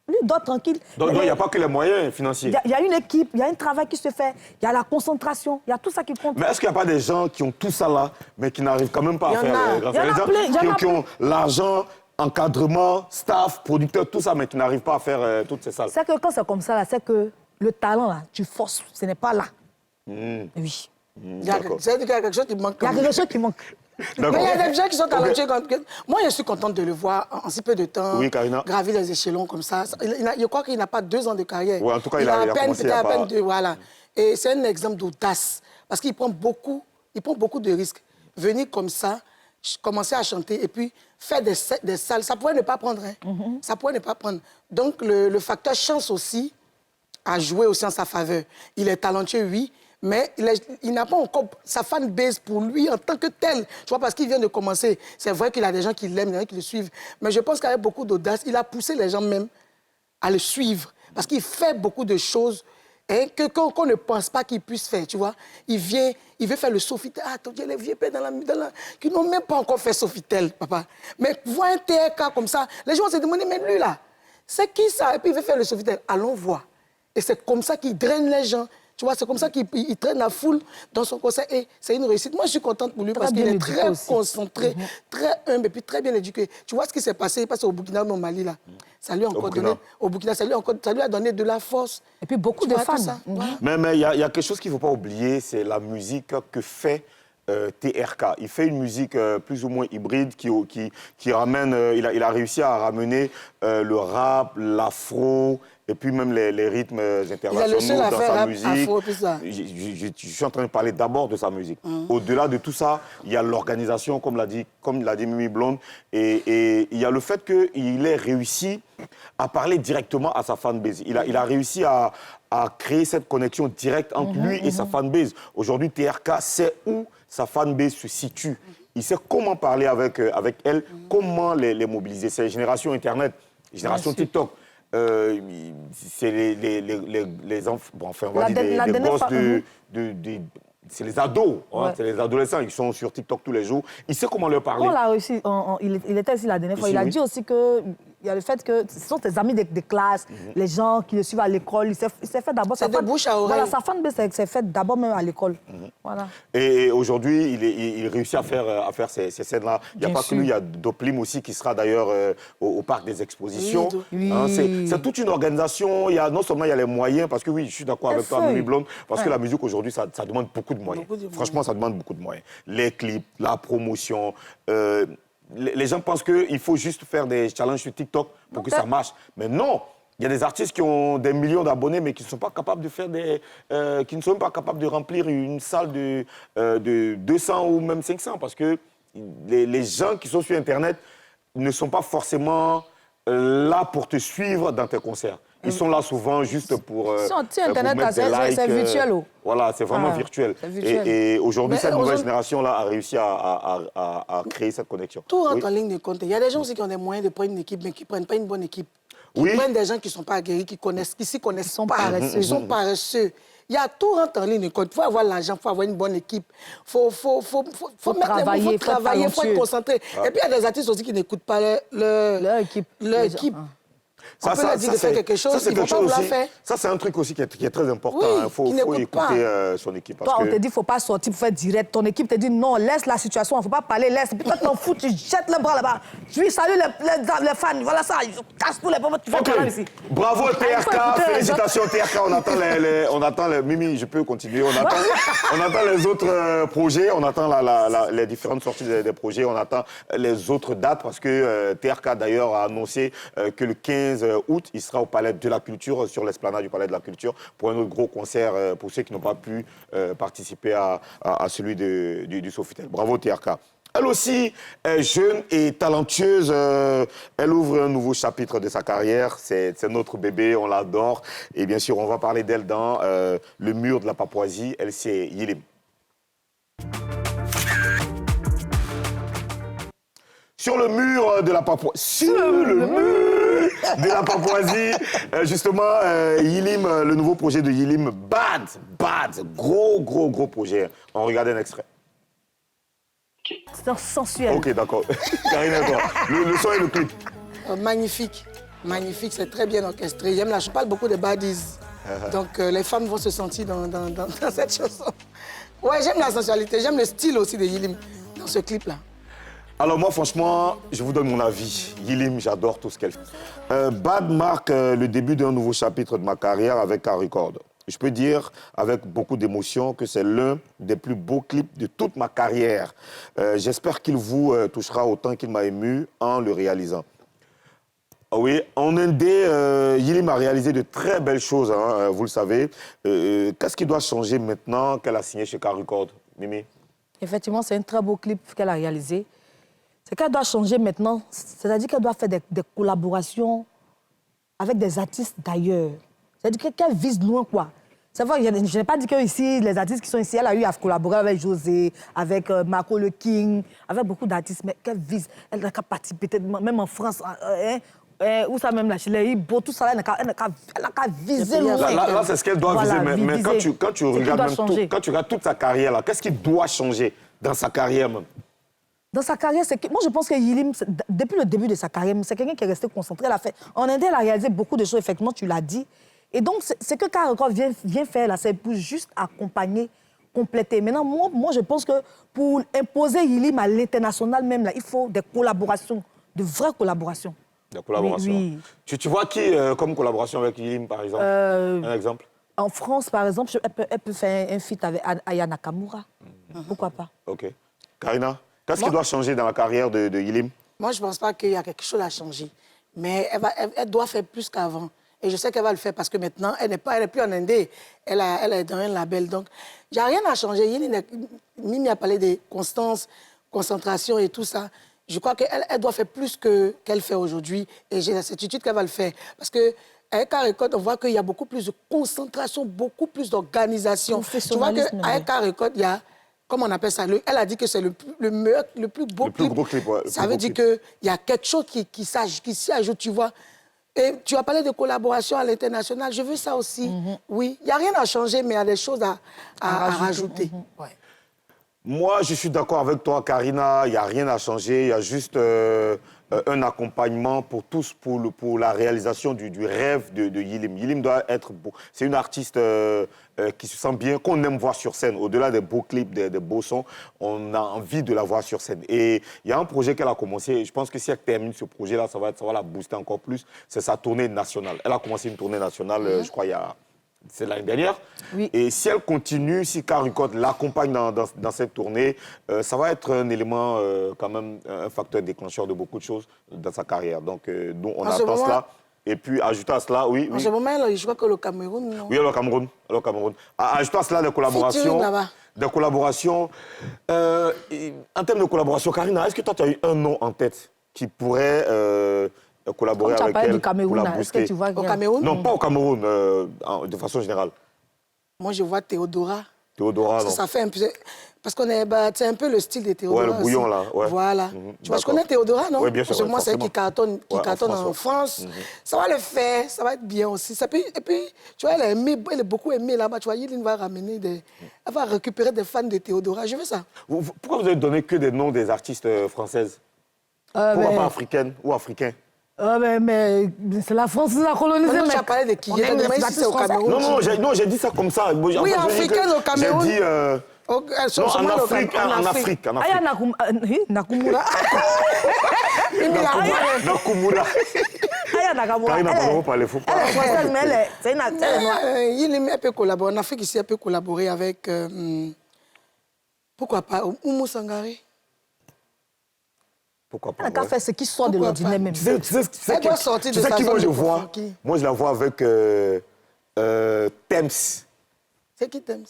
[SPEAKER 5] Lui, il dort tranquille.
[SPEAKER 3] Donc, il n'y a pas que les moyens financiers.
[SPEAKER 5] Il y a une équipe, il y a un travail qui se fait, il y a la concentration, il y a tout ça qui compte.
[SPEAKER 3] Mais est-ce qu'il n'y a pas des gens qui ont tout ça, là, mais qui n'arrivent quand même pas à faire les grands salles? Des gens qui ont l'argent, encadrement, staff, producteur, tout ça, mais tu n'arrives pas à faire toutes ces salles.
[SPEAKER 5] C'est que quand c'est comme ça, là, c'est que le talent, là, tu forces, ce n'est pas là. Oui.
[SPEAKER 4] Il y a quelque chose qui manque.
[SPEAKER 5] Il y a quelque chose qui manque.
[SPEAKER 4] Mais il y a des gens qui sont talentueux. Moi, je suis contente de le voir en si peu de temps.
[SPEAKER 3] Oui, Karina.
[SPEAKER 4] Gravir les échelons comme ça. Je crois qu'il n'a pas 2 ans de carrière.
[SPEAKER 3] Oui, en tout cas, il a
[SPEAKER 4] à peine,
[SPEAKER 3] commencé
[SPEAKER 4] peut-être
[SPEAKER 3] à
[SPEAKER 4] à
[SPEAKER 3] pas...
[SPEAKER 4] peine 2, voilà. Et c'est un exemple d'audace. Parce qu'il prend beaucoup de risques. Venir comme ça, commencer à chanter et puis faire des salles, ça pourrait ne pas prendre. Hein. Ça pourrait ne pas prendre. Donc, le facteur chance aussi a joué aussi en sa faveur. Il est talentueux, oui, mais il n'a pas encore sa fanbase pour lui en tant que tel. Tu vois, parce qu'il vient de commencer. C'est vrai qu'il a des gens qui l'aiment, des gens qui le suivent. Mais je pense qu'avec beaucoup d'audace, il a poussé les gens même à le suivre. Parce qu'il fait beaucoup de choses qu'on ne pense pas qu'il puisse faire, tu vois. Il veut faire le Sofitel. Ah, ton Dieu, les vieux pères qui n'ont même pas encore fait Sofitel, papa. Mais voir un TRK comme ça, les gens vont se demander, mais lui, là, c'est qui ça? Et puis il veut faire le Sofitel. Allons voir. Et c'est comme ça qu'il draine les gens. Tu vois, c'est comme ça qu'il traîne la foule dans son concert. Et c'est une réussite. Moi, je suis contente pour lui parce qu'il est très concentré, très humble et puis très bien éduqué. Tu vois ce qui s'est passé? Il passe au Burkina, au Mali, là. Ça lui a encore donné... Au Burkina, ça lui a donné de la force.
[SPEAKER 5] Et puis beaucoup de fans.
[SPEAKER 3] Mais il y a quelque chose qu'il ne faut pas oublier, c'est la musique que fait TRK. Il fait une musique plus ou moins hybride qui ramène... il a réussi à ramener le rap, l'afro... Et puis même les rythmes internationaux dans sa musique.
[SPEAKER 4] Afro, tout ça.
[SPEAKER 3] Je suis en train de parler d'abord de sa musique. Au-delà de tout ça, il y a l'organisation, comme l'a dit Mimi Blonde, et il y a le fait qu'il ait réussi à parler directement à sa fanbase. Il a réussi à créer cette connexion directe entre lui et sa fanbase. Aujourd'hui, TRK sait où sa fanbase se situe. Il sait comment parler avec elle, comment les mobiliser. C'est génération Internet, génération TikTok. C'est les enfants, bon, enfin, on va dire des gosses c'est les ados, hein, c'est les adolescents, ils sont sur TikTok tous les jours. Il sait comment leur parler.
[SPEAKER 5] On l'a réussi, il était ici la dernière fois, il a dit aussi qu'il y a le fait que ce sont ses amis de classe, les gens qui le suivent à l'école. Il s'est fait d'abord...
[SPEAKER 4] C'est de bouche à oreille.
[SPEAKER 5] Voilà, sa fanbase s'est faite d'abord même à l'école. Voilà.
[SPEAKER 3] Et aujourd'hui, il réussit à faire ces scènes-là. Il n'y a pas que lui, il y a Doplim aussi qui sera d'ailleurs au Parc des Expositions.
[SPEAKER 5] Oui.
[SPEAKER 3] Hein, c'est toute une organisation. Non seulement il y a les moyens, parce que oui, je suis d'accord avec toi, Mimi Blonde, parce que la musique aujourd'hui, ça demande beaucoup de moyens. Franchement, ça demande beaucoup de moyens. Les clips, la promotion... les gens pensent qu'il faut juste faire des challenges sur TikTok pour que ça marche. Mais non, il y a des artistes qui ont des millions d'abonnés, mais qui ne sont pas capables de faire qui ne sont même pas capables de remplir une salle de 200 ou même 500, parce que les gens qui sont sur Internet ne sont pas forcément là pour te suivre dans tes concerts. Ils sont là souvent juste pour
[SPEAKER 5] Internet, c'est virtuel.
[SPEAKER 3] Voilà, c'est vraiment virtuel. Et aujourd'hui, cette nouvelle génération-là a réussi à créer cette connexion.
[SPEAKER 4] Tout rentre en ligne de compte. Il y a des gens aussi qui ont des moyens de prendre une équipe, mais qui ne prennent pas une bonne équipe. Qui prennent des gens qui ne sont pas aguerris, qui s'y connaissent pas. Ils sont paresseux. Il y a tout rentre en ligne de compte. Il faut avoir l'argent, il faut avoir une bonne équipe. Il faut travailler, il faut être concentré. Et puis, il y a des artistes aussi qui n'écoutent pas leur équipe. On peut leur dire de faire quelque chose, ils ne vont pas vouloir faire.
[SPEAKER 3] Ça, c'est un truc aussi qui est très important.
[SPEAKER 4] Oui,
[SPEAKER 3] il faut écouter son équipe.
[SPEAKER 5] Toi, on te dit qu'il ne faut pas sortir pour faire direct. Ton équipe te dit non, laisse la situation, il ne faut pas parler, laisse. Puis toi, tu t'en fous, tu jettes le bras là-bas. Tu salues les fans, voilà ça, je casse tous les pommes, tu fais problème ici.
[SPEAKER 3] Bravo TRK, félicitations TRK, on attend les... Mimi, je peux continuer. On attend les autres projets, on attend les différentes sorties des projets, on attend les autres dates parce que TRK d'ailleurs a annoncé que le 15 août, il sera au Palais de la Culture, sur l'esplanade du Palais de la Culture, pour un autre gros concert pour ceux qui n'ont pas pu participer à celui du Sofitel. Bravo TRK. Elle aussi est jeune et talentueuse. Elle ouvre un nouveau chapitre de sa carrière. C'est notre bébé, on l'adore. Et bien sûr, on va parler d'elle dans Le Mur de la Papouasie. Elle, c'est Yilim. Sur le mur de la Papouasie. De la Papouasie, justement, Yilim, le nouveau projet de Yilim, Bad, gros projet. On regarde un extrait.
[SPEAKER 5] C'est sensuel.
[SPEAKER 3] Ok, d'accord. Karina, toi, le son et le clip.
[SPEAKER 4] Magnifique, c'est très bien orchestré. Je parle beaucoup de baddies. Donc les femmes vont se sentir dans cette chanson. Ouais, j'aime la sensualité, j'aime le style aussi de Yilim dans ce clip-là.
[SPEAKER 3] Alors moi, franchement, je vous donne mon avis. Yilim, j'adore tout ce qu'elle fait. Bad marque le début d'un nouveau chapitre de ma carrière avec Car Record. Je peux dire avec beaucoup d'émotion que c'est l'un des plus beaux clips de toute ma carrière. J'espère qu'il vous touchera autant qu'il m'a ému en le réalisant. Oui, en Indé, Yilim a réalisé de très belles choses, hein, vous le savez. Qu'est-ce qui doit changer maintenant qu'elle a signé chez Car Record, Mimi?
[SPEAKER 5] Effectivement, c'est un très beau clip qu'elle a réalisé. C'est qu'elle doit changer maintenant, c'est-à-dire qu'elle doit faire des collaborations avec des artistes d'ailleurs. C'est-à-dire qu'elle vise loin, quoi. C'est vrai, je n'ai pas dit que ici, les artistes qui sont ici, elle a eu à collaborer avec José, avec Marco le King, avec beaucoup d'artistes, mais qu'elle vise, elle n'a qu'à participer, peut-être même en France, où ça même, là, chez les Ibo, tout ça, elle n'a qu'à viser loin.
[SPEAKER 3] Là, c'est ce qu'elle doit viser, mais quand tu regardes toute sa carrière, là, qu'est-ce qui doit changer dans sa carrière même?
[SPEAKER 5] Dans sa carrière, moi je pense que Yilim, depuis le début de sa carrière, c'est quelqu'un qui est resté concentré. En Inde, elle a réalisé beaucoup de choses, effectivement, tu l'as dit. Et donc, c'est que Car Record vient faire là, c'est pour juste accompagner, compléter. Maintenant, moi, je pense que pour imposer Yilim à l'international même, là, il faut des collaborations, de vraies collaborations.
[SPEAKER 3] Des collaborations.
[SPEAKER 5] Oui.
[SPEAKER 3] Tu vois qui comme collaboration avec Yilim, par exemple? Un exemple?
[SPEAKER 5] En France, par exemple, elle peut faire un feat avec Aya Nakamura. Pourquoi pas?
[SPEAKER 3] OK. Karina, qu'est-ce qui doit changer dans la carrière de Yilim?
[SPEAKER 4] Moi, je ne pense pas qu'il y a quelque chose à changer. Mais elle doit faire plus qu'avant. Et je sais qu'elle va le faire parce que maintenant, elle n'est plus en Indé. Elle est dans un label. Donc, il n'y a rien à changer. Mimi a parlé de constance, concentration et tout ça. Je crois qu'elle doit faire plus qu'elle fait aujourd'hui. Et j'ai la certitude qu'elle va le faire. Parce que avec Car Record, on voit qu'il y a beaucoup plus de concentration, beaucoup plus d'organisation. Tu vois qu'avec Car Record, il y a... Comment on appelle ça? Elle a dit que c'est le plus beau clip.
[SPEAKER 3] Ouais,
[SPEAKER 4] ça veut dire qu'il y a quelque chose qui s'y ajoute, tu vois. Et tu as parlé de collaboration à l'international. Je veux ça aussi. Oui, il n'y a rien à changer, mais il y a des choses à rajouter. Ouais.
[SPEAKER 3] Moi, je suis d'accord avec toi, Karina. Il n'y a rien à changer. Il y a juste un accompagnement pour tous, pour la réalisation du rêve de Yilim. Yilim doit être beau. C'est une artiste qui se sent bien, qu'on aime voir sur scène. Au-delà des beaux clips, des beaux sons, on a envie de la voir sur scène. Et il y a un projet qu'elle a commencé. Je pense que si elle termine ce projet-là, ça va la booster encore plus. C'est sa tournée nationale. Elle a commencé une tournée nationale, je crois, c'est l'année dernière. Oui. Et si elle continue, si Car Record l'accompagne dans cette tournée, ça va être un élément, quand même, un facteur déclencheur de beaucoup de choses dans sa carrière. Donc, nous, on attend cela. Et puis, ajouter à cela, oui.
[SPEAKER 4] En ce moment, je crois que le Cameroun, non?
[SPEAKER 3] Oui, le Cameroun. Ajouter à cela des collaborations. Des collaborations. En termes de collaboration, Karina, est-ce que toi, tu as eu un nom en tête qui pourrait collaborer avec elle
[SPEAKER 5] Cameroun,
[SPEAKER 3] pour la booster?
[SPEAKER 5] Est-ce que tu vois
[SPEAKER 4] au Cameroun?
[SPEAKER 3] Non, pas au Cameroun, de façon générale.
[SPEAKER 4] Moi, je vois Théodora.
[SPEAKER 3] Théodora, non.
[SPEAKER 4] Ça fait un peu... Parce qu'on c'est un peu le style de Théodora.
[SPEAKER 3] Ouais, le bouillon,
[SPEAKER 4] aussi.
[SPEAKER 3] là. Ouais.
[SPEAKER 4] Voilà. Tu vois, je connais Théodora, non?
[SPEAKER 3] Oui, bien sûr.
[SPEAKER 4] Parce que moi, c'est elle qui cartonne en France. Ça va le faire, ça va être bien aussi. Et puis, tu vois, elle est beaucoup aimée là-bas. Tu vois, Yilim va ramener elle va récupérer des fans de Théodora. Je veux ça.
[SPEAKER 3] Pourquoi vous avez donné que des noms des artistes françaises? Pourquoi pas africaines ou africains?
[SPEAKER 5] Mais c'est la France qui nous a colonisé.
[SPEAKER 4] Tu as parlé de qui? C'est au Cameroun.
[SPEAKER 3] Non, j'ai dit ça comme ça.
[SPEAKER 4] Oui, africaine au Cameroun.
[SPEAKER 3] J'ai dit...
[SPEAKER 4] Non,
[SPEAKER 3] en Afrique.
[SPEAKER 5] Aya Nakamura.
[SPEAKER 3] Nakamura.
[SPEAKER 5] Aya Nakamura. Elle est française, mais c'est une noire.
[SPEAKER 4] Yilim, elle peut collaborer. En Afrique, ici, elle peut collaborer avec... pourquoi pas Oumou Sangaré.
[SPEAKER 3] Pourquoi pas?
[SPEAKER 5] Elle n'a qu'à faire ce qui sort de l'ordinaire même.
[SPEAKER 3] Tu sais qui moi je vois? Moi, je la vois avec Tems.
[SPEAKER 4] C'est qui Tems?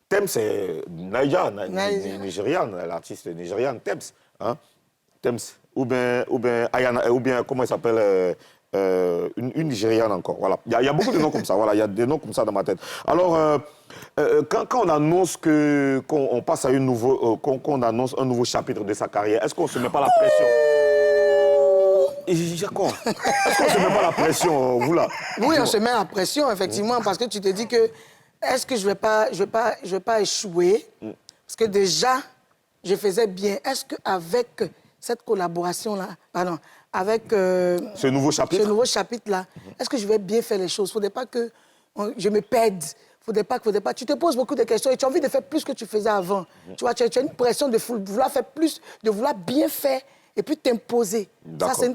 [SPEAKER 3] Tems, c'est nigériane, l'artiste nigériane, Tems. Hein? Tems. Ou bien comment elle s'appelle une Nigériane encore. Voilà. Il y a beaucoup de noms comme ça. Voilà. Il y a des noms comme ça dans ma tête. Alors, quand on annonce qu'on passe à qu'on annonce un nouveau chapitre de sa carrière, est-ce qu'on ne se met pas la pression? Jacob, est-ce qu'on ne se met pas la pression, vous là?
[SPEAKER 4] Oui, on se met la pression, effectivement, parce que tu te dis que est-ce que je vais pas échouer? Parce que déjà, je faisais bien. Est-ce qu'avec cette collaboration-là, pardon, avec
[SPEAKER 3] ce nouveau chapitre-là,
[SPEAKER 4] est-ce que je vais bien faire les choses? Il ne faudrait pas que je me perde. Il faudrait pas. Tu te poses beaucoup de questions et tu as envie de faire plus que tu faisais avant. Tu vois, tu as une pression de vouloir faire plus, de vouloir bien faire et puis t'imposer. Ça, c'est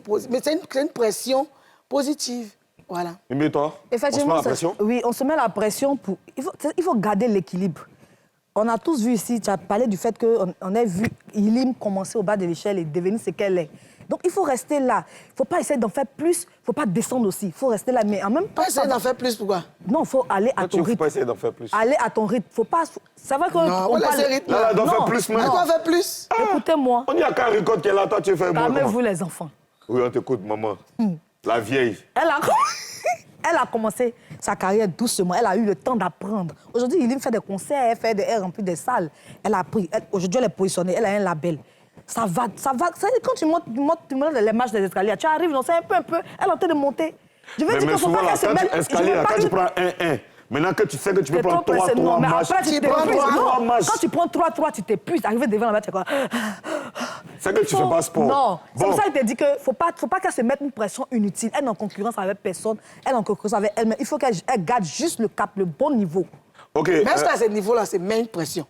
[SPEAKER 4] une pression positive. Voilà.
[SPEAKER 3] Mais toi,
[SPEAKER 5] Effectivement,
[SPEAKER 3] on se met la pression?
[SPEAKER 5] Oui, on se met la pression pour... Il faut garder l'équilibre. On a tous vu ici, tu as parlé du fait qu'on ait vu Ilim commencer au bas de l'échelle et devenir ce qu'elle est. Donc, il faut rester là. Il ne faut pas essayer d'en faire plus. Il ne faut pas descendre aussi. Il faut rester là. Mais en même temps...
[SPEAKER 4] Pas essayer d'en faire plus, pourquoi?
[SPEAKER 5] Non, il faut aller à ton
[SPEAKER 3] Il ne faut
[SPEAKER 5] rythme.
[SPEAKER 3] pas essayer d'en faire plus.
[SPEAKER 5] Aller à ton rythme. Faut pas... Ça va qu'on
[SPEAKER 4] Non,
[SPEAKER 5] on
[SPEAKER 4] laisse
[SPEAKER 5] parle...
[SPEAKER 4] le rythme.
[SPEAKER 3] Là, d'en
[SPEAKER 5] Non.
[SPEAKER 3] faire plus, mais...
[SPEAKER 4] On doit faire plus.
[SPEAKER 5] Écoutez-moi.
[SPEAKER 3] On y a qu'un record qui est là, toi, tu fais moi.
[SPEAKER 5] Calmez-vous, les enfants.
[SPEAKER 3] Oui, on t'écoute, maman. La vieille.
[SPEAKER 5] Elle a commencé sa carrière doucement. Elle a eu le temps d'apprendre. Aujourd'hui, il fait des concerts, elle remplit des salles. Elle a appris. Aujourd'hui, elle est positionnée. Elle a un label. Ça va. Quand tu montes les marches des escaliers, tu arrives, c'est un peu. Elle est en train de monter. Je veux dire qu'il ne faut pas qu'elle se mette...
[SPEAKER 3] Quand tu prends un, maintenant que tu sais que tu peux prendre 3
[SPEAKER 5] Non, mais
[SPEAKER 3] matchs,
[SPEAKER 5] après, tu
[SPEAKER 3] prends
[SPEAKER 5] t'épuises.
[SPEAKER 3] 3 matchs.
[SPEAKER 5] Quand tu prends 3, tu t'épuises. Arrivé devant la match, tu es quoi?
[SPEAKER 3] C'est que tu fais pas sport.
[SPEAKER 5] Non, c'est
[SPEAKER 3] Bon.
[SPEAKER 5] pour ça qu'il te dit qu'il ne faut pas qu'elle se mette une pression inutile. Elle n'est en concurrence avec personne. Elle est en concurrence avec elle-même. Il faut qu'elle garde juste le cap, le bon niveau.
[SPEAKER 3] OK.
[SPEAKER 4] Mais est-ce qu'à ce niveau-là, c'est même une pression?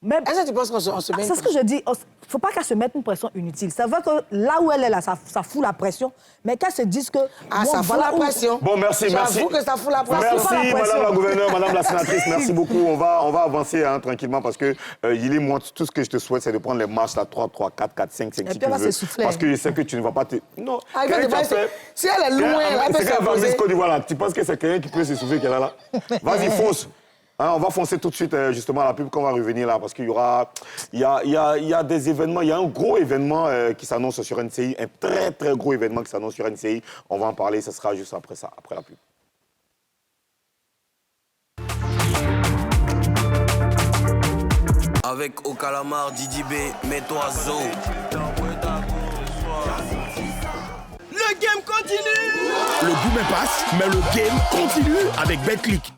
[SPEAKER 5] Mais
[SPEAKER 4] Est-ce que tu penses qu'on se met une
[SPEAKER 5] c'est ce que je dis. Il ne faut pas qu'elle se mette une pression inutile. C'est vrai que là où elle est, là, ça fout la pression. Mais qu'elle se dise que...
[SPEAKER 4] Ah, ça fout la pression.
[SPEAKER 3] Bon, merci.
[SPEAKER 4] J'avoue que ça fout la pression.
[SPEAKER 3] Merci,
[SPEAKER 5] fout pas la pression.
[SPEAKER 3] madame la gouverneure, madame la sénatrice. Merci beaucoup. On va avancer tranquillement parce que, moi, tout ce que je te souhaite, c'est de prendre les marches à 3, 4, 5, si
[SPEAKER 5] puis
[SPEAKER 3] tu
[SPEAKER 5] elle va
[SPEAKER 3] veux.
[SPEAKER 5] s'essouffler.
[SPEAKER 3] Parce que je sais que tu ne vas pas te... Non.
[SPEAKER 4] Ah,
[SPEAKER 3] Quelqu'un qui a
[SPEAKER 4] si
[SPEAKER 3] fait-
[SPEAKER 4] si elle est loin, elle peut
[SPEAKER 3] C'est qu'elle va
[SPEAKER 4] s'imposer.
[SPEAKER 3] Miss Côte d'Ivoire, là. Tu penses que c'est quelqu'un qui peut s'essouffler qu'elle a là? Vas-y, fonce. Hein, on va foncer tout de suite justement à la pub quand on va revenir là parce qu'il y a des événements, il y a un gros événement qui s'annonce sur NCI, un très très gros événement qui s'annonce sur NCI. On va en parler, ce sera juste après ça, après la pub.
[SPEAKER 1] Avec au calamar Didi B, mets-toi zo. Le game continue.
[SPEAKER 2] Le boom passe, mais le game continue avec BetClick.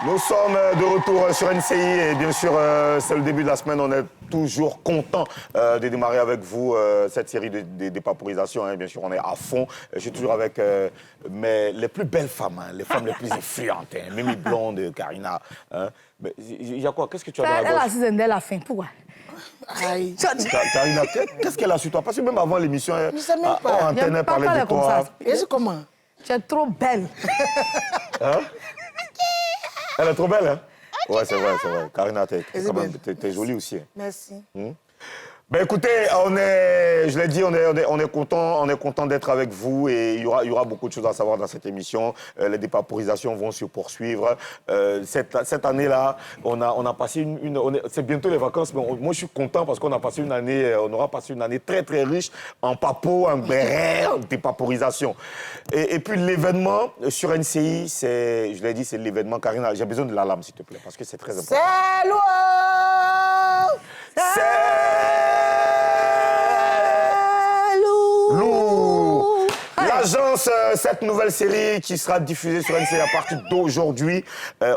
[SPEAKER 3] Nous sommes de retour sur NCI et bien sûr, c'est le début de la semaine. On est toujours content de démarrer avec vous cette série de dépaporisations. Hein. Bien sûr, on est à fond. Je suis toujours avec les plus belles femmes, hein, les femmes les plus influentes. Hein. Mimi Blonde, Karina. Hein. Mais il y a quoi? Qu'est-ce que tu as dans
[SPEAKER 5] Elle
[SPEAKER 3] la
[SPEAKER 5] a
[SPEAKER 3] gauche?
[SPEAKER 5] assise elle a faim. Pourquoi?
[SPEAKER 4] Aïe.
[SPEAKER 3] Karina, qu'est-ce qu'elle a sur toi? Parce que même avant l'émission,
[SPEAKER 4] Je sais même pas.
[SPEAKER 3] hors antenne, elle parlait de
[SPEAKER 5] comme
[SPEAKER 3] toi.
[SPEAKER 5] ça.
[SPEAKER 4] Et c'est comment?
[SPEAKER 5] Tu es trop belle.
[SPEAKER 3] Hein? Elle est trop belle, hein? Ouais, c'est vrai. Karina, t'es jolie aussi. Hein.
[SPEAKER 4] Merci.
[SPEAKER 3] Ben écoutez, je l'ai dit, on est content d'être avec vous et il y aura beaucoup de choses à savoir dans cette émission. Les dépaporisations vont se poursuivre. Cette année-là, on a passé c'est bientôt les vacances, mais moi je suis content parce qu'on a passé on aura passé une année très très riche en papo, en béret, en dépaporisations. Et puis l'événement sur NCI, je l'ai dit, c'est l'événement. Karina, j'ai besoin de la lame s'il te plaît parce que c'est très important.
[SPEAKER 4] C'est lourd.
[SPEAKER 3] Lourd. L'agence, cette nouvelle série qui sera diffusée sur NCI à partir d'aujourd'hui,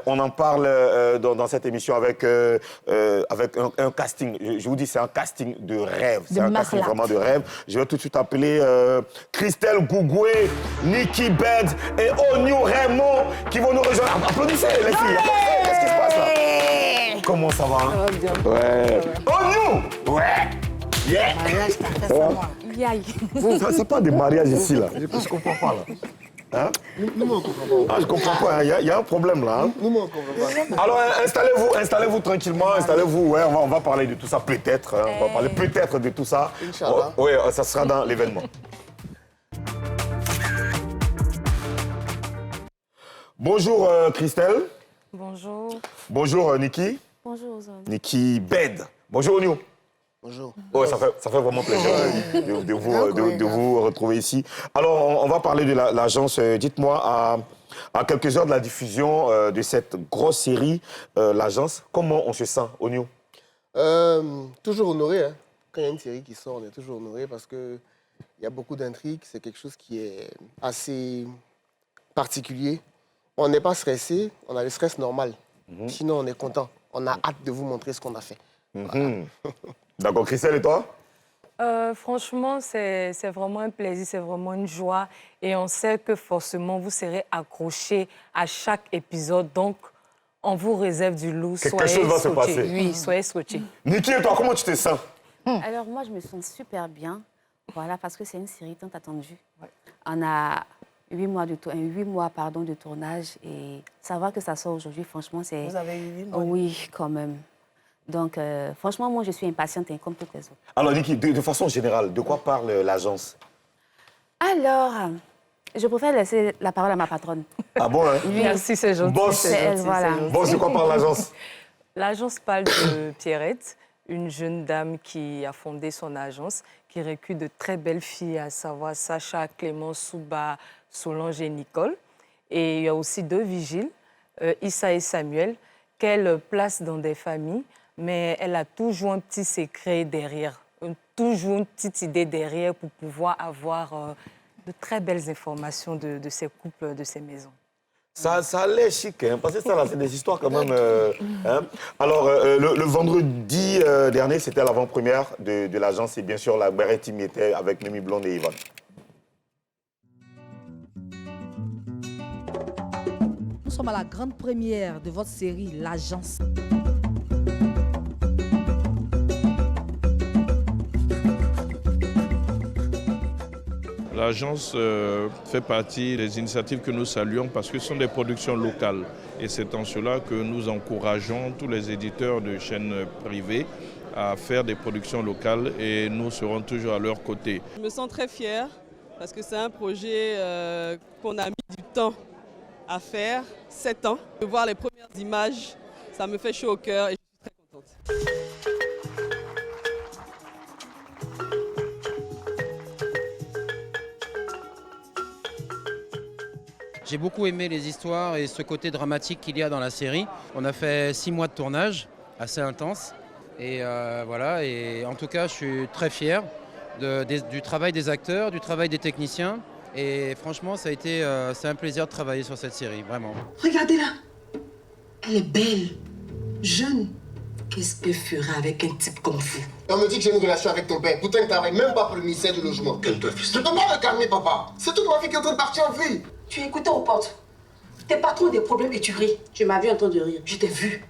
[SPEAKER 3] on en parle dans cette émission avec un casting. Je vous dis, c'est un casting de rêve. C'est un casting vraiment de rêve. Je vais tout de suite appeler Christelle Gougoué, Nikki Bed et Onyu Raymond qui vont nous rejoindre. Applaudissez les filles. Qu'est-ce qui se passe là? Comment ça va?
[SPEAKER 4] Ça va bien.
[SPEAKER 3] Ouais. Onyu! Ouais! Yeah!
[SPEAKER 4] Mariage, t'as fait ça, moi.
[SPEAKER 3] C'est pas des mariages ici, là. Je comprends pas, là. Hein?
[SPEAKER 8] Nous, on comprend pas.
[SPEAKER 3] Ah, je comprends pas. Il y a un problème, là. Hein?
[SPEAKER 8] Nous, on comprend pas.
[SPEAKER 3] Alors, installez-vous tranquillement. Installez-vous. Ouais, on va parler de tout ça, peut-être. Hein. On va parler peut-être de tout ça.
[SPEAKER 8] Inch'Allah.
[SPEAKER 3] Oui, ça sera dans l'événement. Bonjour, Christelle.
[SPEAKER 9] Bonjour.
[SPEAKER 3] Bonjour, Nikki.
[SPEAKER 9] Bonjour aux hommes.
[SPEAKER 3] Nikki Bed. Bonjour, Onyu.
[SPEAKER 8] Bonjour.
[SPEAKER 3] Ouais, ça fait vraiment plaisir de vous retrouver ici. Alors, on va parler de l'agence. Dites-moi, à quelques heures de la diffusion de cette grosse série, l'agence, comment on se sent, Onyu?
[SPEAKER 8] Toujours honoré. Hein. Quand il y a une série qui sort, on est toujours honoré parce qu'il y a beaucoup d'intrigues. C'est quelque chose qui est assez particulier. On n'est pas stressé, on a le stress normal. Sinon, on est content. On a hâte de vous montrer ce qu'on a fait.
[SPEAKER 3] D'accord, Christelle, et toi?
[SPEAKER 9] Franchement, c'est vraiment un plaisir, c'est vraiment une joie. Et on sait que forcément, vous serez accrochés à chaque épisode. Donc, on vous réserve du lourd.
[SPEAKER 3] Quelque chose va se passer.
[SPEAKER 9] Oui, soyez scotchés.
[SPEAKER 3] Niki, et toi, comment tu te sens?
[SPEAKER 10] Alors moi, je me sens super bien, voilà, parce que c'est une série tant attendue. Ouais. On a 8 mois de tournage et savoir que ça sort aujourd'hui, franchement, c'est...
[SPEAKER 4] Vous avez eu 8 mois?
[SPEAKER 10] Oui, quand même. Donc, franchement, moi, je suis impatiente comme toutes les autres.
[SPEAKER 3] Alors, Niki, de façon générale, de quoi parle l'agence?
[SPEAKER 10] Alors, je préfère laisser la parole à ma patronne.
[SPEAKER 3] Ah bon, hein?
[SPEAKER 10] Oui.
[SPEAKER 9] Merci, c'est gentil.
[SPEAKER 3] Boss,
[SPEAKER 10] C'est elle, voilà.
[SPEAKER 3] Boss, de quoi parle l'agence?
[SPEAKER 9] L'agence parle de Pierrette, une jeune dame qui a fondé son agence, qui recrute de très belles filles, à savoir Sacha, Clément, Souba, Solange et Nicole. Et il y a aussi 2 vigiles, Issa et Samuel, qu'elle place dans des familles, mais elle a toujours un petit secret derrière, toujours une petite idée derrière pour pouvoir avoir de très belles informations de ces couples, de ces maisons.
[SPEAKER 3] Ça a l'air chic, hein, parce que ça, là, c'est des histoires quand même. Hein. Alors, le vendredi dernier, c'était l'avant-première de l'agence et bien sûr, la Barrette Team était avec Mimi Blonde et Yvan.
[SPEAKER 5] Nous sommes à la grande première de votre série, L'Agence.
[SPEAKER 11] L'agence fait partie des initiatives que nous saluons parce que ce sont des productions locales. Et c'est en cela que nous encourageons tous les éditeurs de chaînes privées à faire des productions locales et nous serons toujours à leur côté.
[SPEAKER 6] Je me sens très fière parce que c'est un projet qu'on a mis du temps à faire, 7 ans. De voir les premières images, ça me fait chaud au cœur et je suis très contente.
[SPEAKER 12] J'ai beaucoup aimé les histoires et ce côté dramatique qu'il y a dans la série. On a fait 6 mois de tournage, assez intense. Et voilà, et en tout cas, je suis très fier du travail des acteurs, du travail des techniciens. Et franchement, c'est un plaisir de travailler sur cette série, vraiment.
[SPEAKER 13] Regardez-la. Elle est belle, jeune. Qu'est-ce que fera avec un type comme vous?
[SPEAKER 8] On me dit que j'ai une relation avec ton père. Pourtant, il ne travaille même pas pour le ministère du Logement.
[SPEAKER 13] Calme-toi, fils.
[SPEAKER 8] Je ne peux pas me calmer, papa. C'est toute ma vie qui est en train de partir en vrille.
[SPEAKER 13] Tu écoutais aux portes. T'es patron des problèmes et tu ris. Tu m'as vu en train de rire. Je t'ai vu.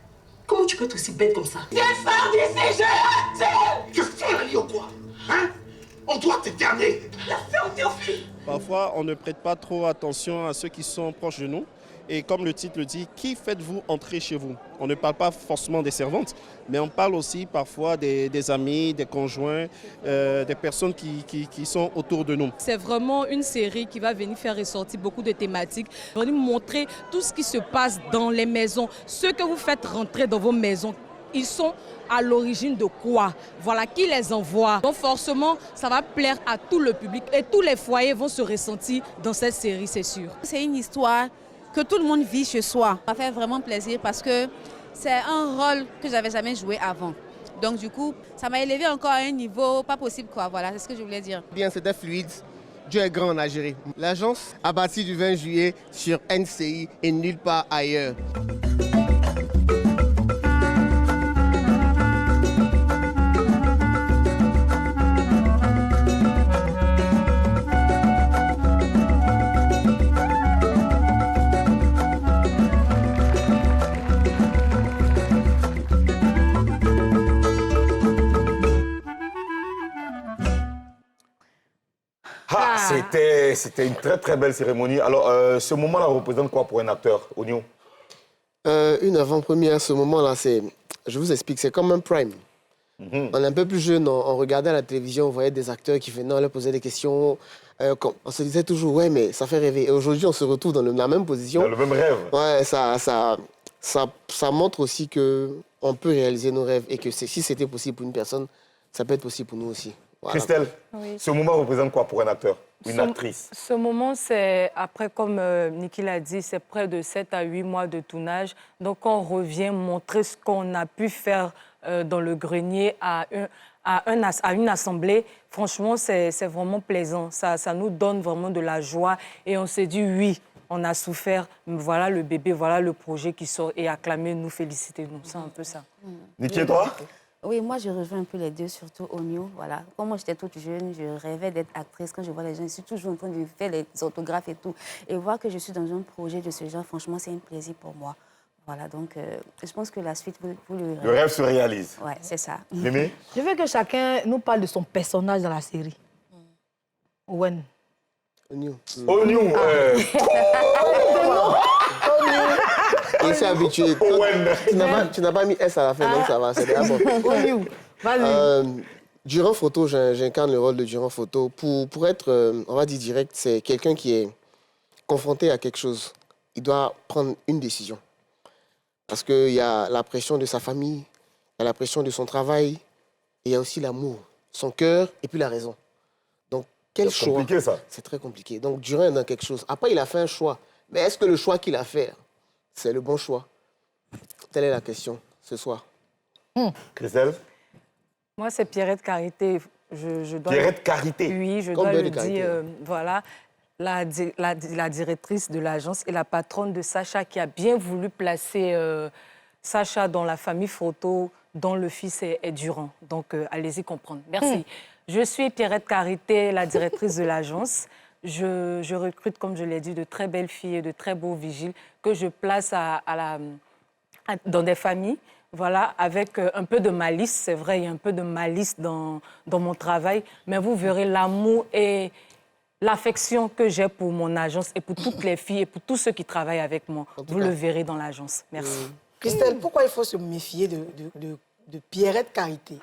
[SPEAKER 13] Comment tu peux être aussi bête comme ça?
[SPEAKER 8] Descends d'ici, je le fais un lion, quoi. Hein? On doit t'éterner.
[SPEAKER 13] Laisse-le au Théophile.
[SPEAKER 14] Parfois, on ne prête pas trop attention à ceux qui sont proches de nous. Et comme le titre le dit, qui faites-vous entrer chez vous? On ne parle pas forcément des servantes, mais on parle aussi parfois des amis, des conjoints, des personnes qui sont autour de nous.
[SPEAKER 15] C'est vraiment une série qui va venir faire ressortir beaucoup de thématiques, venir montrer tout ce qui se passe dans les maisons, ceux que vous faites rentrer dans vos maisons. Ils sont à l'origine de quoi? Voilà, qui les envoie? Donc forcément, ça va plaire à tout le public et tous les foyers vont se ressentir dans cette série, c'est sûr.
[SPEAKER 16] C'est une histoire que tout le monde vit chez soi. Ça fait vraiment plaisir parce que c'est un rôle que j'avais jamais joué avant. Donc du coup, ça m'a élevé encore à un niveau pas possible, quoi. Voilà, c'est ce que je voulais dire.
[SPEAKER 8] Bien, c'était fluide. Dieu est grand en Algérie. L'agence a bâti du 20 juillet sur NCI et nulle part ailleurs.
[SPEAKER 3] C'était une très très belle cérémonie. Alors, ce moment-là représente quoi pour un acteur, Oignon?
[SPEAKER 8] Une avant-première, ce moment-là, je vous explique, c'est comme un prime. On est un peu plus jeune, on regardait à la télévision, on voyait des acteurs qui venaient, on leur posait des questions. On se disait toujours, ouais, mais ça fait rêver. Et aujourd'hui, on se retrouve dans la même position.
[SPEAKER 3] Dans le même rêve.
[SPEAKER 8] Ouais, ça montre aussi qu'on peut réaliser nos rêves et que si c'était possible pour une personne, ça peut être possible pour nous aussi. Voilà.
[SPEAKER 3] Christelle,
[SPEAKER 9] oui.
[SPEAKER 3] Ce moment représente quoi pour un acteur, une actrice?
[SPEAKER 9] Ce moment, c'est, après, comme Niki l'a dit, c'est près de 7 à 8 mois de tournage. Donc, on revient montrer ce qu'on a pu faire dans le grenier à une assemblée. Franchement, c'est vraiment plaisant. Ça nous donne vraiment de la joie. Et on s'est dit, oui, on a souffert. Voilà le bébé, voilà le projet qui sort. Et acclamez-nous, félicitez-nous. C'est un peu ça.
[SPEAKER 3] Niki et toi?
[SPEAKER 10] Oui, moi, je rejoins un peu les deux, surtout au New. Voilà. Quand moi, j'étais toute jeune, je rêvais d'être actrice. Quand je vois les gens, je suis toujours en train de faire les autographes et tout. Et voir que je suis dans un projet de ce genre, franchement, c'est un plaisir pour moi. Voilà, donc je pense que la suite, vous le...
[SPEAKER 3] Le rêve se réalise.
[SPEAKER 10] Ouais, c'est ça.
[SPEAKER 3] Mémé?
[SPEAKER 5] Je veux que chacun nous parle de son personnage dans la série. Owen.
[SPEAKER 8] New.
[SPEAKER 3] New.
[SPEAKER 8] Il s'est habitué. Tu n'as pas mis S à la fin, donc ça va, c'est déjà bon.
[SPEAKER 5] Vas-y.
[SPEAKER 8] Durand Photo, j'incarne le rôle de Durand Photo. Pour être, on va dire direct, c'est quelqu'un qui est confronté à quelque chose. Il doit prendre une décision. Parce qu'il y a la pression de sa famille, il y a la pression de son travail, et il y a aussi l'amour, son cœur et puis la raison. Donc, quel choix?
[SPEAKER 3] C'est compliqué, ça.
[SPEAKER 8] C'est très compliqué. Donc, Durand est dans quelque chose. Après, il a fait un choix. Mais est-ce que le choix qu'il a fait, c'est le bon choix? Telle est la question ce soir.
[SPEAKER 3] Christelle?
[SPEAKER 9] Moi, c'est Pierrette Carité. Je dois
[SPEAKER 3] Pierrette Carité?
[SPEAKER 9] Oui, je dois le dire. Voilà, la directrice de l'agence et la patronne de Sacha qui a bien voulu placer Sacha dans la famille photo dont le fils est Durand. Donc, allez-y comprendre. Merci. Je suis Pierrette Carité, la directrice de l'agence. Je recrute, comme je l'ai dit, de très belles filles et de très beaux vigiles que je place dans des familles, voilà, avec un peu de malice. C'est vrai, il y a un peu de malice dans mon travail, mais vous verrez l'amour et l'affection que j'ai pour mon agence et pour toutes les filles et pour tous ceux qui travaillent avec moi. Vous le verrez dans l'agence. Merci.
[SPEAKER 4] Christelle, pourquoi il faut se méfier de Pierrette Carité?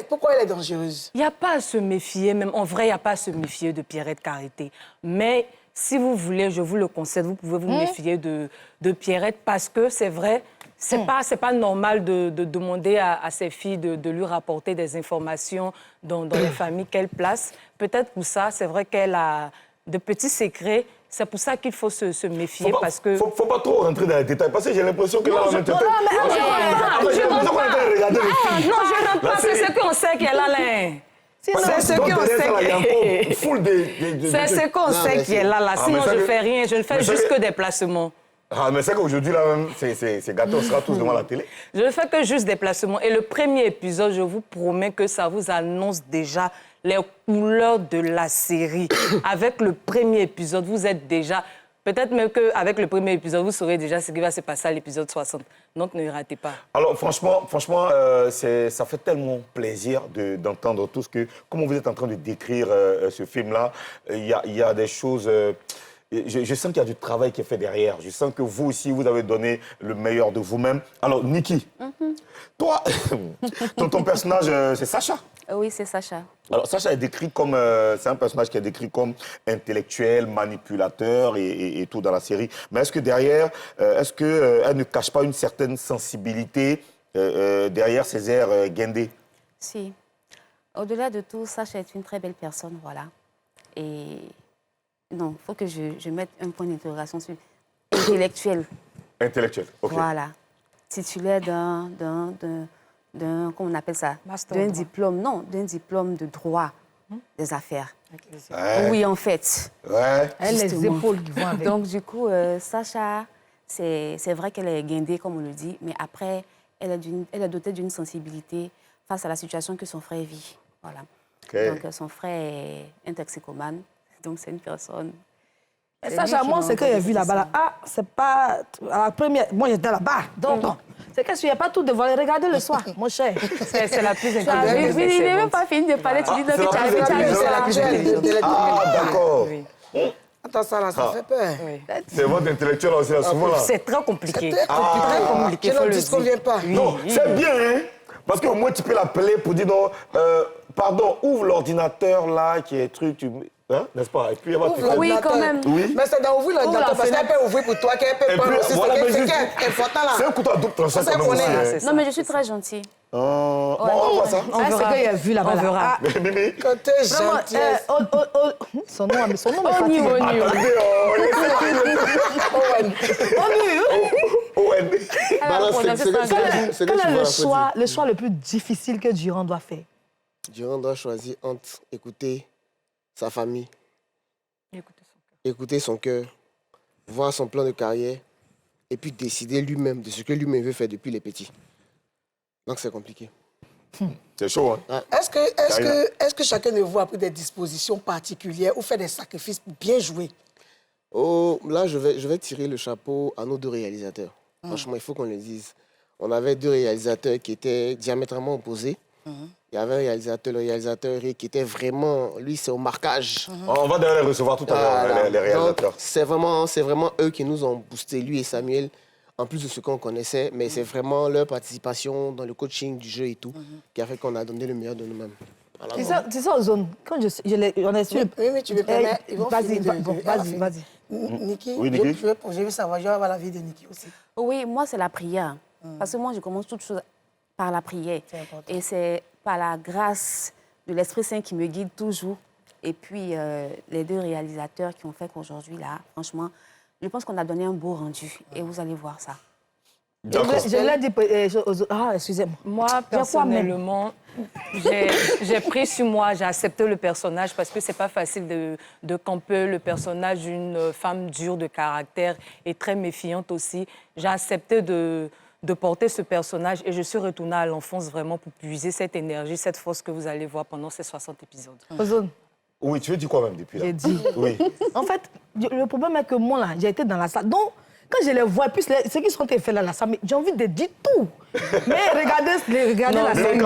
[SPEAKER 4] Pourquoi elle est dangereuse?
[SPEAKER 9] Il n'y a pas à se méfier, même en vrai, il n'y a pas à se méfier de Pierrette Carité. Mais si vous voulez, je vous le concède, vous pouvez vous méfier de Pierrette parce que c'est vrai, c'est pas normal de demander à ces filles de lui rapporter des informations dans les familles qu'elle place. Peut-être pour ça, c'est vrai qu'elle a de petits secrets. C'est pour ça qu'il faut se méfier parce que...
[SPEAKER 3] Faut pas trop rentrer dans les détails parce que j'ai l'impression que là, on est...
[SPEAKER 9] Non, je rentre pas, c'est ce qu'on sait qu'elle a là. C'est ce qu'on sait C'est ce qu'on sait qu'elle a là. Sinon, je ne fais rien, je ne fais juste que des placements.
[SPEAKER 3] Ah, mais c'est qu'aujourd'hui, là, même, c'est gâteau, on sera tous devant la télé.
[SPEAKER 9] Je ne fais que juste des placements. Et le premier épisode, je vous promets que ça vous annonce déjà les couleurs de la série. Avec le premier épisode, vous êtes déjà... Peut-être même qu'avec le premier épisode, vous saurez déjà ce qui va se passer à l'épisode 60. Donc, ne ratez pas. Alors, franchement, ça fait tellement plaisir d'entendre tout ce que... Comment vous êtes en train de décrire ce film-là, il y a des choses... Je sens qu'il y a du travail qui est fait derrière. Je sens que vous aussi, vous avez donné le meilleur de vous-même. Alors, Niki, toi, ton personnage, c'est Sacha?
[SPEAKER 10] Oui, c'est Sacha.
[SPEAKER 3] Alors, Sacha est décrit comme... c'est un personnage qui est décrit comme intellectuel, manipulateur et tout dans la série. Mais est-ce que derrière, elle ne cache pas une certaine sensibilité derrière ses airs guindés?
[SPEAKER 10] Si. Au-delà de tout, Sacha est une très belle personne, voilà. Et... Non, il faut que je mette un point d'interrogation sur intellectuel. Intellectuel, OK. Voilà. Titulaire d'un comment on appelle ça? D'un diplôme, non, d'un diplôme de droit des affaires. Ouais. Oui, en fait.
[SPEAKER 3] Ouais.
[SPEAKER 5] Elle les épaules qui vont avec.
[SPEAKER 10] Donc, du coup, Sacha, c'est vrai qu'elle est guindée, comme on le dit, mais après, elle est dotée d'une sensibilité face à la situation que son frère vit. Voilà. Okay. Donc, son frère est un toxicomane. Donc, c'est une personne...
[SPEAKER 5] Et Sacha, moi, c'est que j'ai vu là-bas. Ah, c'est pas... À la première... Moi, j'étais là-bas. Donc, c'est que tu n'as pas tout dévoilé. Regardez le soir, mon cher.
[SPEAKER 9] C'est la plus intelligente.
[SPEAKER 10] Il n'est même pas fini de parler. Tu dis que tu as vu la plus intelligente.
[SPEAKER 3] Ah, d'accord.
[SPEAKER 4] Attends, ça, là, ça fait peur.
[SPEAKER 3] C'est votre intellectuel aussi, là, souvent, là.
[SPEAKER 9] C'est très compliqué.
[SPEAKER 4] C'est très compliqué.
[SPEAKER 9] Faut le
[SPEAKER 4] dire. Ne vient pas.
[SPEAKER 3] Non, c'est bien, hein. Parce qu'au moins, tu peux l'appeler pour dire non, pardon, ouvre l'ordinateur là, qui est truc, hein, n'est-ce pas? Et puis,
[SPEAKER 10] oui, quand même.
[SPEAKER 3] Oui.
[SPEAKER 4] Mais c'est d'ouvrir l'ordinateur parce qu'elle peut ouvrir pour toi, qu'elle peut pas aussi. C'est important là.
[SPEAKER 3] C'est un couteau à double tranchant quand même aussi.
[SPEAKER 10] Non, mais je suis très gentille.
[SPEAKER 3] On voit ça.
[SPEAKER 5] On verra. C'est qu'il a vu là-bas.
[SPEAKER 9] On verra.
[SPEAKER 4] Quand t'es gentil.
[SPEAKER 5] Son nom est fatigué.
[SPEAKER 3] Owen.
[SPEAKER 5] Quel est le choix le plus difficile que Durand doit faire?
[SPEAKER 8] Durand doit choisir entre écouter sa famille, écouter son cœur, voir son plan de carrière et puis décider lui-même de ce que lui-même veut faire depuis les petits. Donc c'est compliqué.
[SPEAKER 3] C'est chaud, hein?
[SPEAKER 4] Est-ce que chacun de vous a pris des dispositions particulières ou fait des sacrifices pour bien jouer?
[SPEAKER 8] Oh, là, je vais tirer le chapeau à nos 2 réalisateurs. Franchement, il faut qu'on le dise. On avait 2 réalisateurs qui étaient diamétralement opposés. Il y avait le réalisateur qui était vraiment... Lui, c'est au marquage.
[SPEAKER 3] On va d'ailleurs les recevoir tout à l'heure, les réalisateurs.
[SPEAKER 8] C'est vraiment eux qui nous ont boosté, lui et Samuel, en plus de ce qu'on connaissait. Mais c'est vraiment leur participation dans le coaching du jeu et tout qui a fait qu'on a donné le meilleur de nous-mêmes.
[SPEAKER 5] C'est ça, Ozone. Quand on est sûr...
[SPEAKER 4] Oui, mais tu me permets...
[SPEAKER 5] Vas-y.
[SPEAKER 4] Niki,
[SPEAKER 3] oui, Niki?
[SPEAKER 4] je veux savoir, je veux avoir la vie de Niki aussi.
[SPEAKER 10] Oui, moi, c'est la prière. Parce que moi, je commence toute chose par la prière. Et c'est par la grâce de l'Esprit Saint qui me guide toujours. Et puis, les 2 réalisateurs qui ont fait qu'aujourd'hui, là, franchement, je pense qu'on a donné un beau rendu. Et vous allez voir ça.
[SPEAKER 5] Je l'ai dit... excusez-moi.
[SPEAKER 9] Moi, personnellement, j'ai pris sur moi, j'ai accepté le personnage parce que c'est pas facile de camper le personnage d'une femme dure de caractère et très méfiante aussi. J'ai accepté de porter ce personnage et je suis retournée à l'enfance vraiment pour puiser cette énergie, cette force que vous allez voir pendant ces 60 épisodes.
[SPEAKER 5] Ozone.
[SPEAKER 3] Oui, tu veux dire quoi même depuis là?
[SPEAKER 5] J'ai dit.
[SPEAKER 3] Oui.
[SPEAKER 5] En fait, le problème est que moi, là, j'ai été dans la salle. Donc, quand je les vois, plus ceux qui sont faits là, la salle, j'ai envie de dire tout. Mais regardez la salle.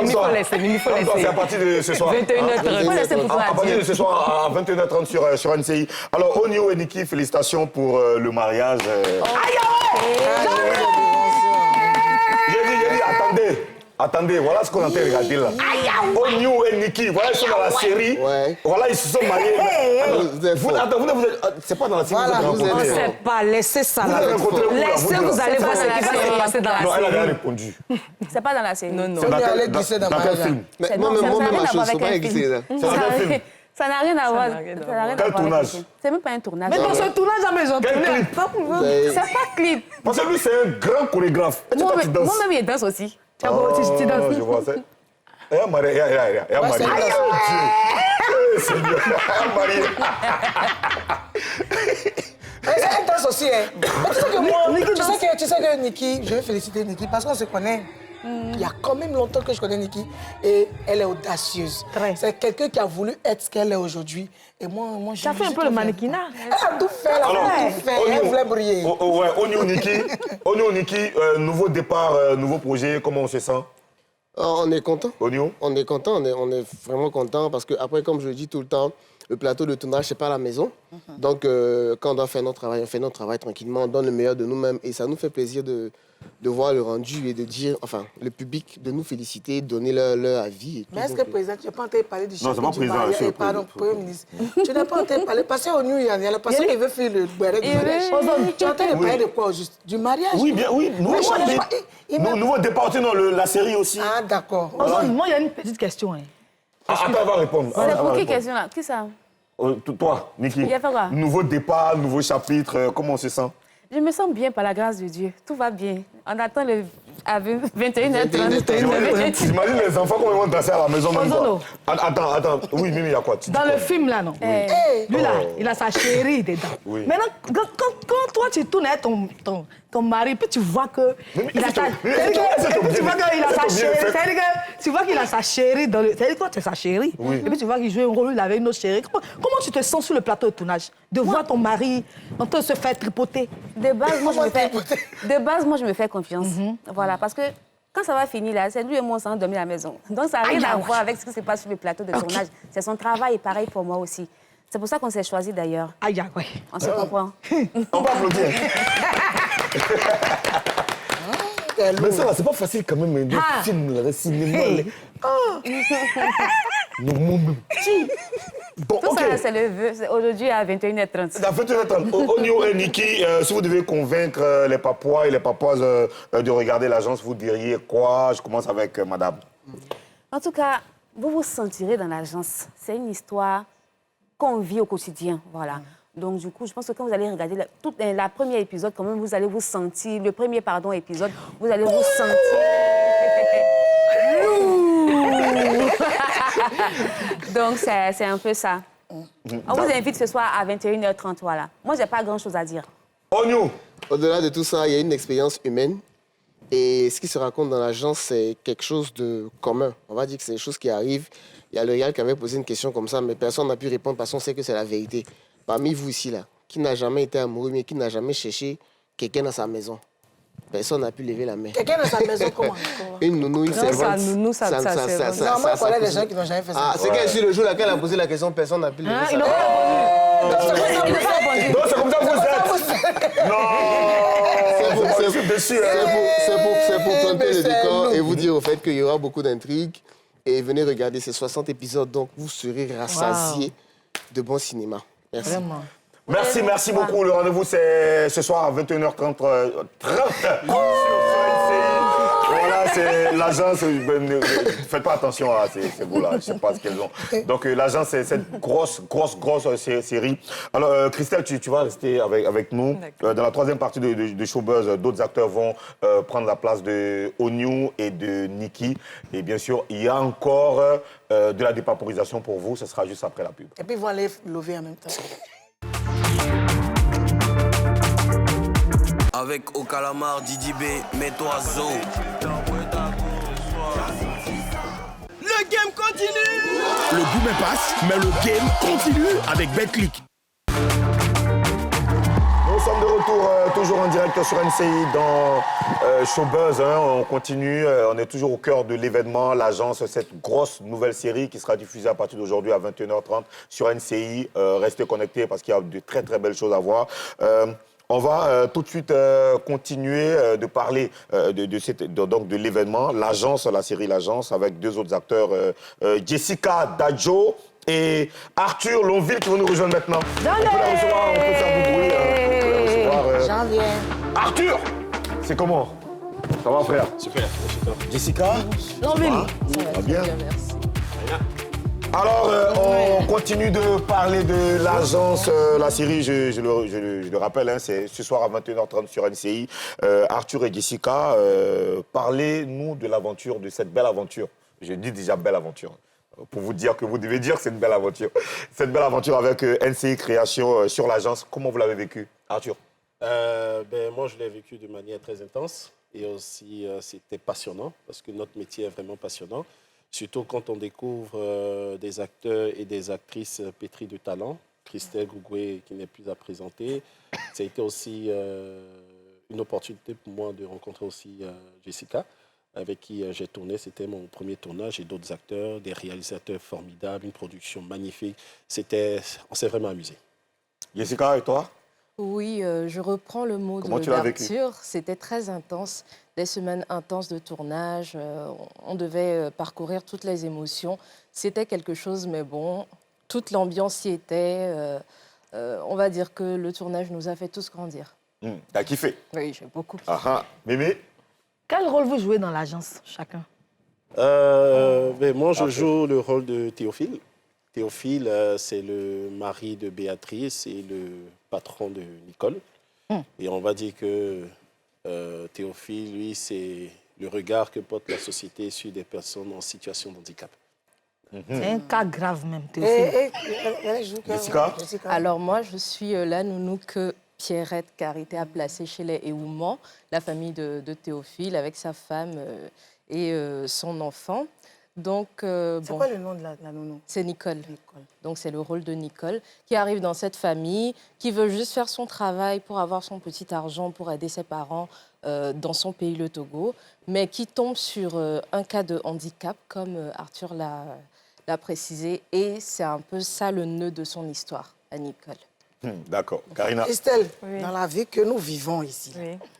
[SPEAKER 9] Il faut laisser.
[SPEAKER 3] C'est à partir de ce soir.
[SPEAKER 9] 21h30.
[SPEAKER 3] À partir de ce soir, à 21h30 sur NCI. Alors, Onyo et Niki, félicitations pour le mariage. J'ai dit, attendez, voilà ce qu'on entend regarder là. Onyo et Niki, voilà, ils sont dans la série. Voilà, ils se sont mariés. C'est pas dans la série que vous avez rencontré.
[SPEAKER 9] On ne sait pas, laissez ça là. Laissez, vous allez voir ce qui va se passer dans la série.
[SPEAKER 3] Non, elle a répondu.
[SPEAKER 10] C'est pas dans la série.
[SPEAKER 9] Non.
[SPEAKER 3] C'est dans quel film?
[SPEAKER 8] Moi-même, la chose, c'est pas glissé là.
[SPEAKER 3] C'est dans quel film?
[SPEAKER 10] Ça n'a rien à voir.
[SPEAKER 3] Quel tournage?
[SPEAKER 10] C'est même pas un tournage.
[SPEAKER 5] Mais dans ce tournage à maison,
[SPEAKER 10] c'est pas clip.
[SPEAKER 3] Parce que lui, c'est un grand chorégraphe.
[SPEAKER 10] Moi-même, il danse aussi.
[SPEAKER 5] Tu danses.
[SPEAKER 3] Je vois ça. Et un mari.
[SPEAKER 4] Elle danse aussi, hein. Tu sais que Niki, je vais féliciter Niki parce qu'on se connaît. Il y a quand même longtemps que je connais Niki et elle est audacieuse. C'est quelqu'un qui a voulu être ce qu'elle est aujourd'hui. Et moi,
[SPEAKER 5] tu as fait un peu le mannequinat.
[SPEAKER 4] Elle a tout fait, elle voulait briller.
[SPEAKER 3] Onyo Niki, nouveau départ, nouveau projet, comment on se sent?
[SPEAKER 8] On est content.
[SPEAKER 3] Onyo?
[SPEAKER 8] On est content, on est vraiment content parce que après, comme je le dis tout le temps, le plateau de tournage, c'est pas la maison. Donc, quand on doit faire notre travail, on fait notre travail tranquillement, on donne le meilleur de nous-mêmes et ça nous fait plaisir de voir le rendu et de dire, enfin, le public de nous féliciter, donner leur avis. Et tout.
[SPEAKER 4] Mais est-ce que, président, tu n'as pas entendu parler du chef
[SPEAKER 3] du mariage?
[SPEAKER 4] Pardon, Premier ministre. Tu n'as pas entendu parler, parce qu'au New York, il y a la personne qui veut faire le béret du mariage. Tu as entendu parler de quoi, juste? Du mariage?
[SPEAKER 3] Oui, bien, oui. Nouveau départ dans la série aussi.
[SPEAKER 4] Ah, d'accord.
[SPEAKER 5] Moi, il y a une petite question.
[SPEAKER 3] Attends, elle va répondre.
[SPEAKER 10] C'est pour qui question là? Qui ça?
[SPEAKER 3] Toi, Niki.
[SPEAKER 10] Il y a fait quoi?
[SPEAKER 3] Nouveau départ, nouveau chapitre, comment on se sent?
[SPEAKER 10] Je me sens bien par la grâce de Dieu. Tout va bien. On attend le 21h30.
[SPEAKER 3] T'imagines les enfants comment ils vont danser à la maison même quoi. Attends. Oui, Mimi, il y a quoi?
[SPEAKER 5] Dans le film là, non? Lui là, il a sa chérie dedans. Maintenant, quand toi tu tournes avec ton mari, puis tu vois que il a sa chérie. Tu vois qu'il a sa chérie dans le. C'est-à-dire que c'est sa chérie. Et puis tu vois qu'il joue un rôle, il avait une autre chérie. Comment tu te sens sur le plateau de tournage de voir ton mari en train de se faire tripoter?
[SPEAKER 10] De base, moi je me fais confiance. Voilà, parce que quand ça va finir là, c'est lui et moi, on s'en dormir à la maison. Donc ça n'a rien à voir avec ce qui se passe sur le plateau de tournage. C'est son travail et pareil pour moi aussi. C'est pour ça qu'on s'est choisi d'ailleurs. On se comprend.
[SPEAKER 3] On va applaudir. Mais ça, c'est pas facile quand même, de film, le cinéma. Non, moi-même.
[SPEAKER 10] Bon, tout ça, c'est le vœu. Aujourd'hui à 21h30.
[SPEAKER 3] À 21h30. Onyo et Niki, si vous devez convaincre les Papouas et les Papouases de regarder l'agence, vous diriez quoi? Je commence avec madame.
[SPEAKER 10] En tout cas, vous vous sentirez dans l'agence. C'est une histoire qu'on vit au quotidien. Voilà. Donc, du coup, je pense que quand vous allez regarder la première épisode, quand même, vous allez vous sentir... Le premier, épisode, vous allez vous sentir... Donc, c'est un peu ça. On vous invite ce soir à 21h30, voilà. Moi, j'ai pas grand-chose à dire.
[SPEAKER 3] Onyo!
[SPEAKER 8] Au-delà de tout ça, il y a une expérience humaine Et ce qui se raconte dans l'agence, c'est quelque chose de commun. On va dire que c'est des choses qui arrivent. Il y a le Réal qui avait posé une question comme ça, mais personne n'a pu répondre parce qu'on sait que c'est la vérité. Parmi vous ici, là, qui n'a jamais été amoureux, mais qui n'a jamais cherché quelqu'un dans sa maison? Personne n'a pu lever la main.
[SPEAKER 4] Quelqu'un dans sa maison, comment?
[SPEAKER 8] Une nounou, une servante.
[SPEAKER 9] Ça, nounou, ça
[SPEAKER 4] Non, moi, je connais des gens qui n'ont jamais fait ça.
[SPEAKER 8] Ah, c'est qu'elle, sur le jour laquelle elle a posé la question, personne n'a pu lever sa main.
[SPEAKER 3] Non, c'est comme ça que vous êtes. Non.
[SPEAKER 8] C'est pour planter le décor et vous dire au fait qu'il y aura beaucoup d'intrigues. Et venez regarder ces 60 épisodes, donc vous serez rassasiés de bon cinéma. Merci.
[SPEAKER 5] Vraiment.
[SPEAKER 3] Merci beaucoup. Le rendez-vous, c'est ce soir à 21h30. Voilà, c'est l'agence. Faites pas attention à ces mots-là, je ne sais pas ce qu'elles ont. Donc, l'agence, c'est cette grosse série. Alors, Christelle, tu vas rester avec nous. Dans la troisième partie de Showbuzz, d'autres acteurs vont prendre la place de Oniu et de Nikki. Et bien sûr, il y a encore de la dépaporisation pour vous. Ce sera juste après la pub.
[SPEAKER 4] Et puis, ils vont aller lever en même temps.
[SPEAKER 1] Avec au calamar, Didi B, mets-toi Zo. Le game continue.
[SPEAKER 2] Le goût passe, mais le game continue avec BetClick.
[SPEAKER 3] Nous sommes de retour, toujours en direct sur NCI dans Showbuzz. On continue, on est toujours au cœur de l'événement, l'agence, cette grosse nouvelle série qui sera diffusée à partir d'aujourd'hui à 21h30 sur NCI. Restez connectés parce qu'il y a de très très belles choses à voir. On va tout de suite continuer de parler de l'événement, l'agence, la série L'Agence, avec deux autres acteurs, Jessica Dadjo et Arthur Lonville qui vont nous rejoindre maintenant. On peut la recevoir, on peut faire du bruit.
[SPEAKER 4] J'en viens.
[SPEAKER 3] Arthur, c'est comment? Ça va, frère?
[SPEAKER 14] Super.
[SPEAKER 3] Jessica?
[SPEAKER 5] Lonville.
[SPEAKER 3] Ça va bien?
[SPEAKER 9] Merci.
[SPEAKER 3] Alors, on continue de parler de l'agence, la série, je le rappelle, hein, c'est ce soir à 21h30 sur NCI. Arthur et Jessica, parlez-nous de l'aventure, de cette belle aventure. Je dis déjà belle aventure, pour vous dire que vous devez dire que c'est une belle aventure. Cette belle aventure avec NCI Création sur l'agence, comment vous l'avez vécu, Arthur?
[SPEAKER 14] Moi, je l'ai vécu de manière très intense et aussi c'était passionnant parce que notre métier est vraiment passionnant. Surtout quand on découvre des acteurs et des actrices pétris de talent. Christelle Gougoué, qui n'est plus à présenter. Ça a été aussi une opportunité pour moi de rencontrer aussi Jessica, avec qui j'ai tourné. C'était mon premier tournage. Et d'autres acteurs, des réalisateurs formidables, une production magnifique. On s'est vraiment amusé.
[SPEAKER 3] Jessica, et toi?
[SPEAKER 9] Oui, je reprends le mot d'Arthur. C'était très intense, des semaines intenses de tournage. On devait parcourir toutes les émotions. C'était quelque chose, mais bon, toute l'ambiance y était. On va dire que le tournage nous a fait tous grandir.
[SPEAKER 3] T'as kiffé?
[SPEAKER 9] Oui, j'ai beaucoup kiffé.
[SPEAKER 3] Mémé?
[SPEAKER 5] Quel rôle vous jouez dans l'agence, chacun?
[SPEAKER 14] Moi, je joue le rôle de Théophile. Théophile, c'est le mari de Béatrice et le patron de Nicole. Et on va dire que Théophile, lui, c'est le regard que porte la société sur des personnes en situation de handicap.
[SPEAKER 5] C'est un cas grave même, Théophile.
[SPEAKER 3] Jessica?
[SPEAKER 9] Alors moi, je suis la nounou que Pierrette Carité a placée chez les Eoumans, la famille de Théophile, avec sa femme et son enfant. Donc,
[SPEAKER 4] c'est quoi le nom de la nounou?
[SPEAKER 9] C'est Nicole. Donc, c'est le rôle de Nicole qui arrive dans cette famille, qui veut juste faire son travail pour avoir son petit argent, pour aider ses parents dans son pays, le Togo, mais qui tombe sur un cas de handicap, comme Arthur l'a précisé. Et c'est un peu ça le nœud de son histoire, à Nicole.
[SPEAKER 3] D'accord. Karina?
[SPEAKER 4] Christelle, dans la vie que nous vivons ici,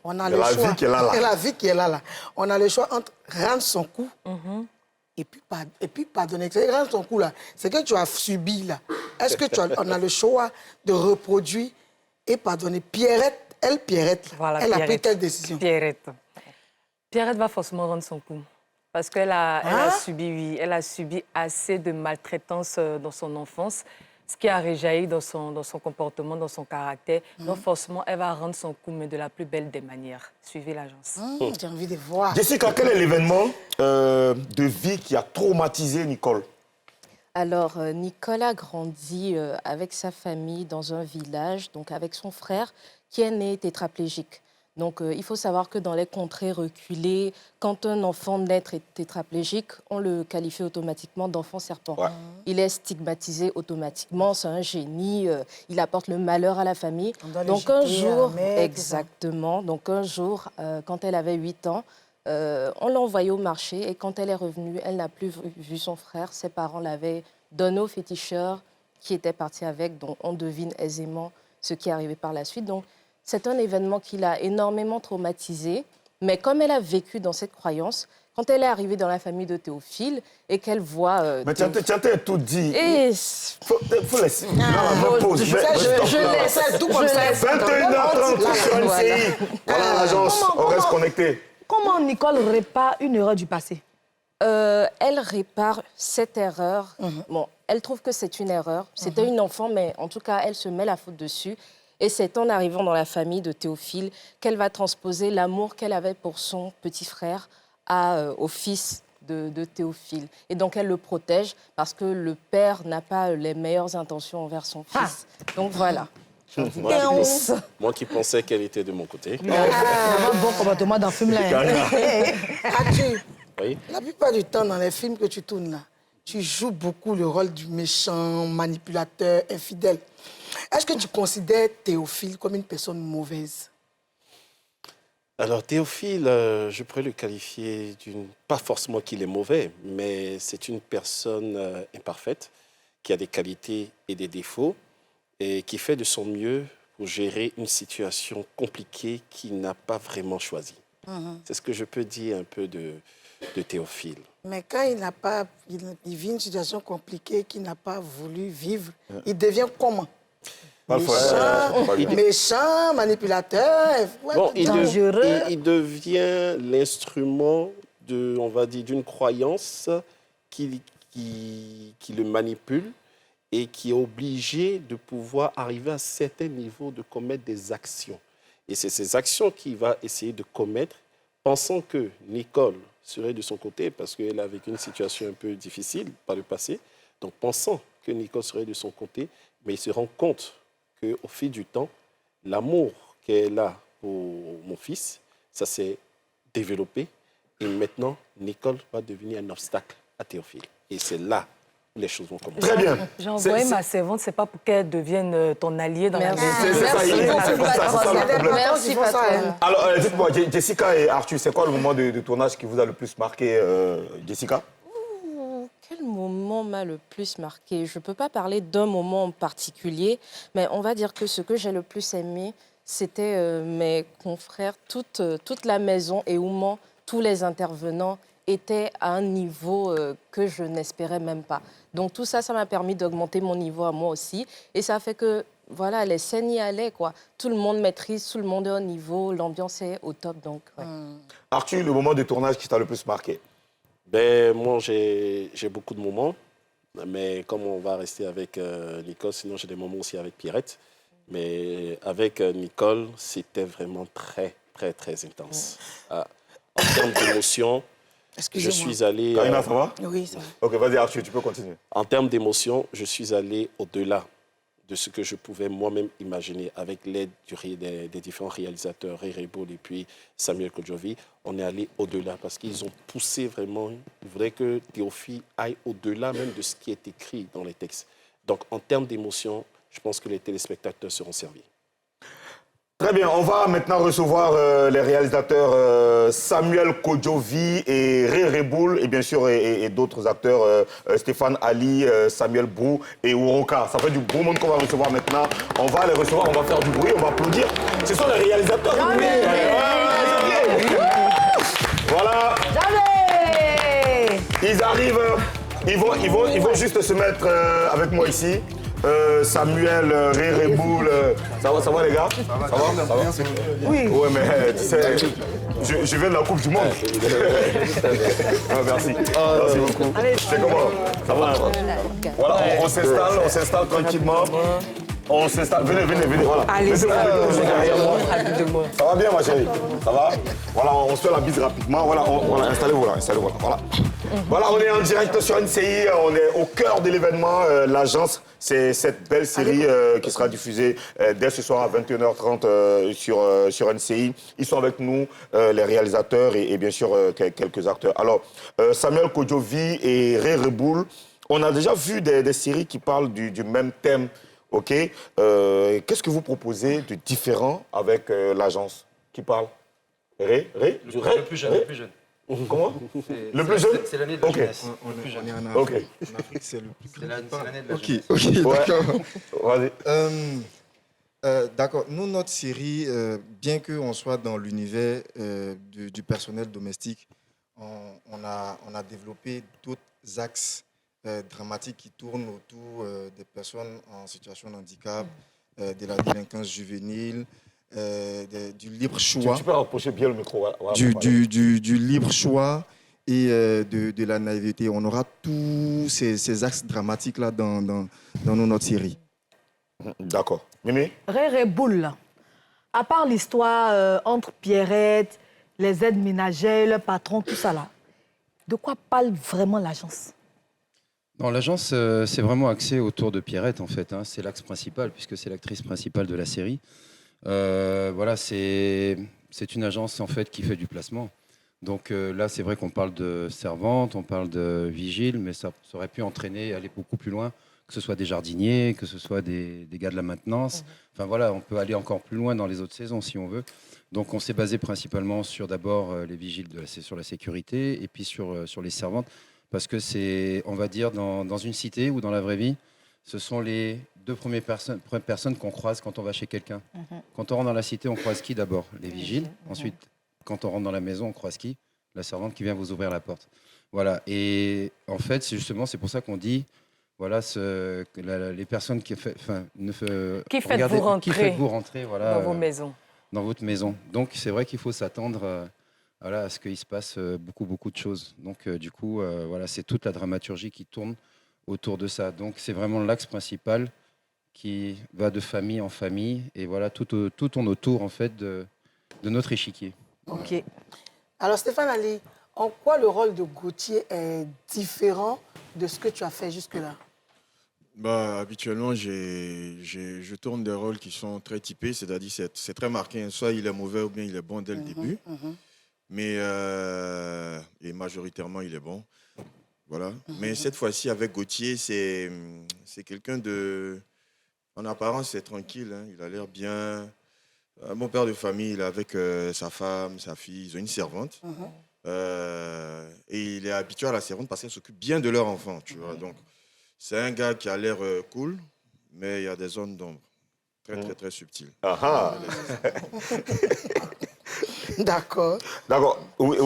[SPEAKER 4] on a le choix.
[SPEAKER 3] La vie qui est là.
[SPEAKER 4] La vie qui est là. On a le choix entre rendre son coup et puis pardonner. C'est rendre son coup là. C'est que tu as subi là. Est-ce que on a le choix de reproduire et pardonner? Pierrette,
[SPEAKER 9] voilà,
[SPEAKER 4] elle a pris quelle décision?
[SPEAKER 9] Pierrette va forcément rendre son coup. Parce qu'elle a subi assez de maltraitance dans son enfance, ce qui a réjailli dans son comportement, dans son caractère. Donc forcément, elle va rendre son coup, mais de la plus belle des manières. Suivez l'agence.
[SPEAKER 4] J'ai envie de voir.
[SPEAKER 3] Jessica, quel est l'événement de vie qui a traumatisé Nicole?
[SPEAKER 9] Alors, Nicole a grandi avec sa famille dans un village, donc avec son frère, qui est né tétraplégique.
[SPEAKER 17] Donc, il faut savoir que dans les contrées reculées, quand un enfant naît tétraplégique, on le qualifie automatiquement d'enfant serpent. Ouais. Il est stigmatisé automatiquement, c'est un génie, il apporte le malheur à la famille. Donc, un jour, exactement, donc un jour, quand elle avait 8 ans, on l'a envoyée au marché et quand elle est revenue, elle n'a plus vu son frère. Ses parents l'avaient donné au féticheur qui était parti avec, donc on devine aisément ce qui est arrivé par la suite. Donc, c'est un événement qui l'a énormément traumatisée. Mais comme elle a vécu dans cette croyance, quand elle est arrivée dans la famille de Théophile et qu'elle voit...
[SPEAKER 3] mais tu as tout dit.
[SPEAKER 17] Et...
[SPEAKER 3] Faut laisser... Je
[SPEAKER 4] laisse tout comme ça.
[SPEAKER 3] 21h30 sur LCI. Voilà l'agence, on reste connecté.
[SPEAKER 5] Comment Nicole répare une erreur du passé?
[SPEAKER 17] Elle répare cette erreur. Bon, elle trouve que c'est une erreur. C'était une enfant, mais en tout cas, elle se met la faute dessus. Et c'est en arrivant dans la famille de Théophile qu'elle va transposer l'amour qu'elle avait pour son petit frère au fils de Théophile. Et donc, elle le protège parce que le père n'a pas les meilleures intentions envers son fils. Donc, voilà.
[SPEAKER 18] Moi qui pensais qu'elle était de mon côté.
[SPEAKER 5] Bon comportement dans le film là.
[SPEAKER 4] Oui. La plupart du temps, dans les films que tu tournes là, tu joues beaucoup le rôle du méchant, manipulateur, infidèle. Est-ce que tu considères Théophile comme une personne mauvaise?
[SPEAKER 18] Alors Théophile, je pourrais le qualifier pas forcément qu'il est mauvais, mais c'est une personne imparfaite, qui a des qualités et des défauts, et qui fait de son mieux pour gérer une situation compliquée qu'il n'a pas vraiment choisie. C'est ce que je peux dire un peu de Théophile.
[SPEAKER 4] Mais quand il vit une situation compliquée qu'il n'a pas voulu vivre, il devient comment? Méchant, manipulateur, dangereux.
[SPEAKER 18] Il devient l'instrument on va dire, d'une croyance qui le manipule et qui est obligé de pouvoir arriver à un certain niveau de commettre des actions. Et c'est ces actions qu'il va essayer de commettre, pensant que Nicole serait de son côté, parce qu'elle a vécu une situation un peu difficile par le passé, donc pensant que Nicole serait de son côté, mais il se rend compte qu'au fil du temps, l'amour qu'elle a pour mon fils, ça s'est développé. Et maintenant, Nicole va devenir un obstacle à Théophile. Et c'est là où les choses vont commencer.
[SPEAKER 3] Très bien.
[SPEAKER 9] J'ai envoyé ma servante, c'est pas pour qu'elle devienne ton allié dans la maison.
[SPEAKER 3] Merci, patron. Alors, dites-moi, Jessica et Arthur, c'est quoi le moment de tournage qui vous a le plus marqué, Jessica?
[SPEAKER 17] Quel moment m'a le plus marqué? Je ne peux pas parler d'un moment en particulier, mais on va dire que ce que j'ai le plus aimé, c'était mes confrères, toute la maison et Ouman, tous les intervenants étaient à un niveau que je n'espérais même pas. Donc tout ça, ça m'a permis d'augmenter mon niveau à moi aussi. Et ça fait que, voilà, les scènes y allaient, quoi. Tout le monde maîtrise, tout le monde est au niveau, l'ambiance est au top, donc, ouais.
[SPEAKER 3] Arthur, le moment de tournage qui t'a le plus marqué?
[SPEAKER 18] Ben, moi, j'ai beaucoup de moments, mais comme on va rester avec Nicole, sinon j'ai des moments aussi avec Pierrette. Mais avec Nicole, c'était vraiment très, très, très intense. En termes d'émotion, je suis allé...
[SPEAKER 3] Karina, ça va?
[SPEAKER 4] Oui, ça va.
[SPEAKER 3] Ok, vas-y Arthur, tu peux continuer.
[SPEAKER 18] En termes d'émotion, je suis allé au-delà de ce que je pouvais moi-même imaginer avec l'aide des différents réalisateurs, Ray Reboul et puis Samuel Kodjovi. On est allé au-delà parce qu'ils ont poussé vraiment. Ils voudraient que Théophile aille au-delà même de ce qui est écrit dans les textes. Donc, en termes d'émotion, je pense que les téléspectateurs seront servis.
[SPEAKER 3] Très bien, on va maintenant recevoir les réalisateurs Samuel Kodjovi et Ray Reboul et bien sûr et d'autres acteurs, Stéphane Ali, Samuel Brou et Ouroka. Ça fait du beau monde qu'on va recevoir maintenant. On va les recevoir, on va faire du bruit, on va applaudir. Ce sont les réalisateurs. Voilà. Ils arrivent, ils vont juste se mettre avec moi ici. Samuel, Ray Reboul, ça va les gars? Ça va? Oui. Ouais, mais tu sais, je viens de la Coupe du Monde. Merci. Merci beaucoup. C'est comment? Ça va? Voilà, on s'installe tranquillement. On s'installe. Venez, voilà.
[SPEAKER 9] Allez,
[SPEAKER 3] ça va bien, ma chérie? Ça va? Voilà, on se fait la bise rapidement. Voilà, installez-vous là, voilà. Voilà, on est en direct sur NCI, on est au cœur de l'événement. L'Agence, c'est cette belle série qui sera diffusée dès ce soir à 21h30 sur NCI. Ils sont avec nous, les réalisateurs et bien sûr quelques acteurs. Alors, Samuel Kodjovi et Ray Reboul, on a déjà vu des séries qui parlent du même thème. OK. Qu'est-ce que vous proposez de différent avec l'Agence qui parle? Ray?
[SPEAKER 19] Le plus jeune.
[SPEAKER 3] Comment? Le plus jeune?
[SPEAKER 19] C'est l'année de la jeunesse. Le plus jeune.
[SPEAKER 3] En
[SPEAKER 19] Afrique, c'est le plus jeune. C'est l'année de la jeunesse.
[SPEAKER 20] Ok, d'accord. D'accord. Nous, notre série, bien qu'on soit dans l'univers du personnel domestique, on a développé d'autres axes dramatiques qui tournent autour des personnes en situation de handicap, de la délinquance juvénile, du libre choix.
[SPEAKER 3] Tu peux rapprocher bien le micro. Voilà,
[SPEAKER 20] du libre choix et de la naïveté. On aura tous ces axes dramatiques-là dans notre série.
[SPEAKER 3] D'accord. Mimi?
[SPEAKER 5] Ray Reboul, à part l'histoire entre Pierrette, les aides ménagères, le patron, tout ça là, de quoi parle vraiment l'Agence?
[SPEAKER 12] Non, l'Agence, c'est vraiment axé autour de Pierrette, en fait. C'est l'axe principal, puisque c'est l'actrice principale de la série. Voilà, c'est une agence en fait qui fait du placement. Donc là, c'est vrai qu'on parle de servante, on parle de vigile, mais ça aurait pu entraîner, aller beaucoup plus loin, que ce soit des jardiniers, que ce soit des gars de la maintenance. Enfin voilà, on peut aller encore plus loin dans les autres saisons si on veut. Donc on s'est basé principalement sur d'abord les vigiles sur la sécurité et puis sur les servantes, parce que c'est, on va dire, dans une cité ou dans la vraie vie, ce sont les deux premières personnes qu'on croise quand on va chez quelqu'un. Quand on rentre dans la cité, on croise qui d'abord? Les vigiles. Ensuite, quand on rentre dans la maison, on croise qui? La servante qui vient vous ouvrir la porte. Voilà. Et en fait, c'est pour ça qu'on dit, voilà, les personnes qui faites-vous rentrer voilà,
[SPEAKER 9] dans vos maisons.
[SPEAKER 12] Dans votre maison. Donc, c'est vrai qu'il faut s'attendre voilà, à ce qu'il se passe beaucoup de choses. Donc, du coup, voilà, c'est toute la dramaturgie qui tourne autour de ça. Donc, c'est vraiment l'axe principal qui va de famille en famille. Et voilà, tout tourne autour, en fait, de notre échiquier.
[SPEAKER 4] OK. Alors, Stéphane Ali, en quoi le rôle de Gauthier est différent de ce que tu as fait jusque-là?
[SPEAKER 20] Habituellement, je tourne des rôles qui sont très typés, c'est-à-dire c'est très marqué. Soit il est mauvais ou bien il est bon dès le début. Mais et majoritairement, il est bon. Voilà. Mais cette fois-ci, avec Gauthier, c'est quelqu'un de... En apparence, c'est tranquille. Il a l'air bien. Mon père de famille, il est avec sa femme, sa fille. Ils ont une servante. Et il est habitué à la servante parce qu'elle s'occupe bien de leur enfant. Tu vois. Donc, c'est un gars qui a l'air cool, mais il y a des zones d'ombre. Très subtiles.
[SPEAKER 4] D'accord.
[SPEAKER 3] D'accord. Oui,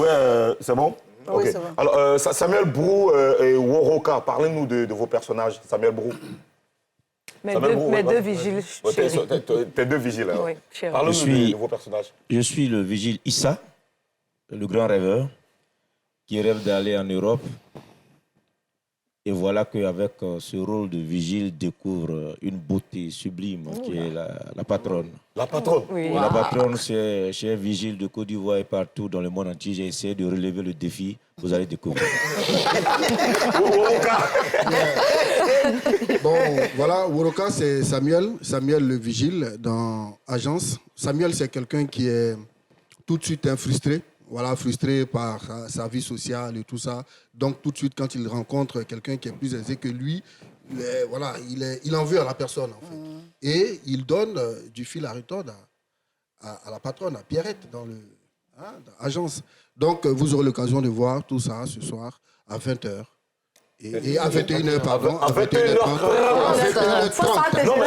[SPEAKER 3] c'est bon?
[SPEAKER 4] Oui,
[SPEAKER 3] okay.
[SPEAKER 4] c'est bon.
[SPEAKER 3] Alors, Samuel Brou et Woroka, parlez-nous de vos personnages. Samuel Brou.
[SPEAKER 9] Mes deux vigiles chéris.
[SPEAKER 3] Tes deux vigiles.
[SPEAKER 9] Oui, chéris.
[SPEAKER 3] Parlez-nous de vos personnages.
[SPEAKER 19] Je suis le vigile Issa, le grand rêveur, qui rêve d'aller en Europe. Et voilà qu'avec ce rôle de vigile, découvre une beauté sublime qui est la patronne.
[SPEAKER 3] La patronne?
[SPEAKER 19] Oui. La patronne, c'est chez vigile de Côte d'Ivoire et partout dans le monde entier. J'ai essayé de relever le défi. Vous allez découvrir.
[SPEAKER 21] Bon, voilà, Woroka, c'est Samuel le vigile dans Agence. Samuel, c'est quelqu'un qui est tout de suite frustré. Voilà, frustré par sa vie sociale et tout ça. Donc, tout de suite, quand il rencontre quelqu'un qui est plus aisé que lui, il en veut à la personne, en fait. Et il donne du fil à retordre à la patronne, à Pierrette, dans l'agence. Donc, vous aurez l'occasion de voir tout ça ce soir à 20h. Et à 21h, pardon. À 21h30.
[SPEAKER 3] Non, mais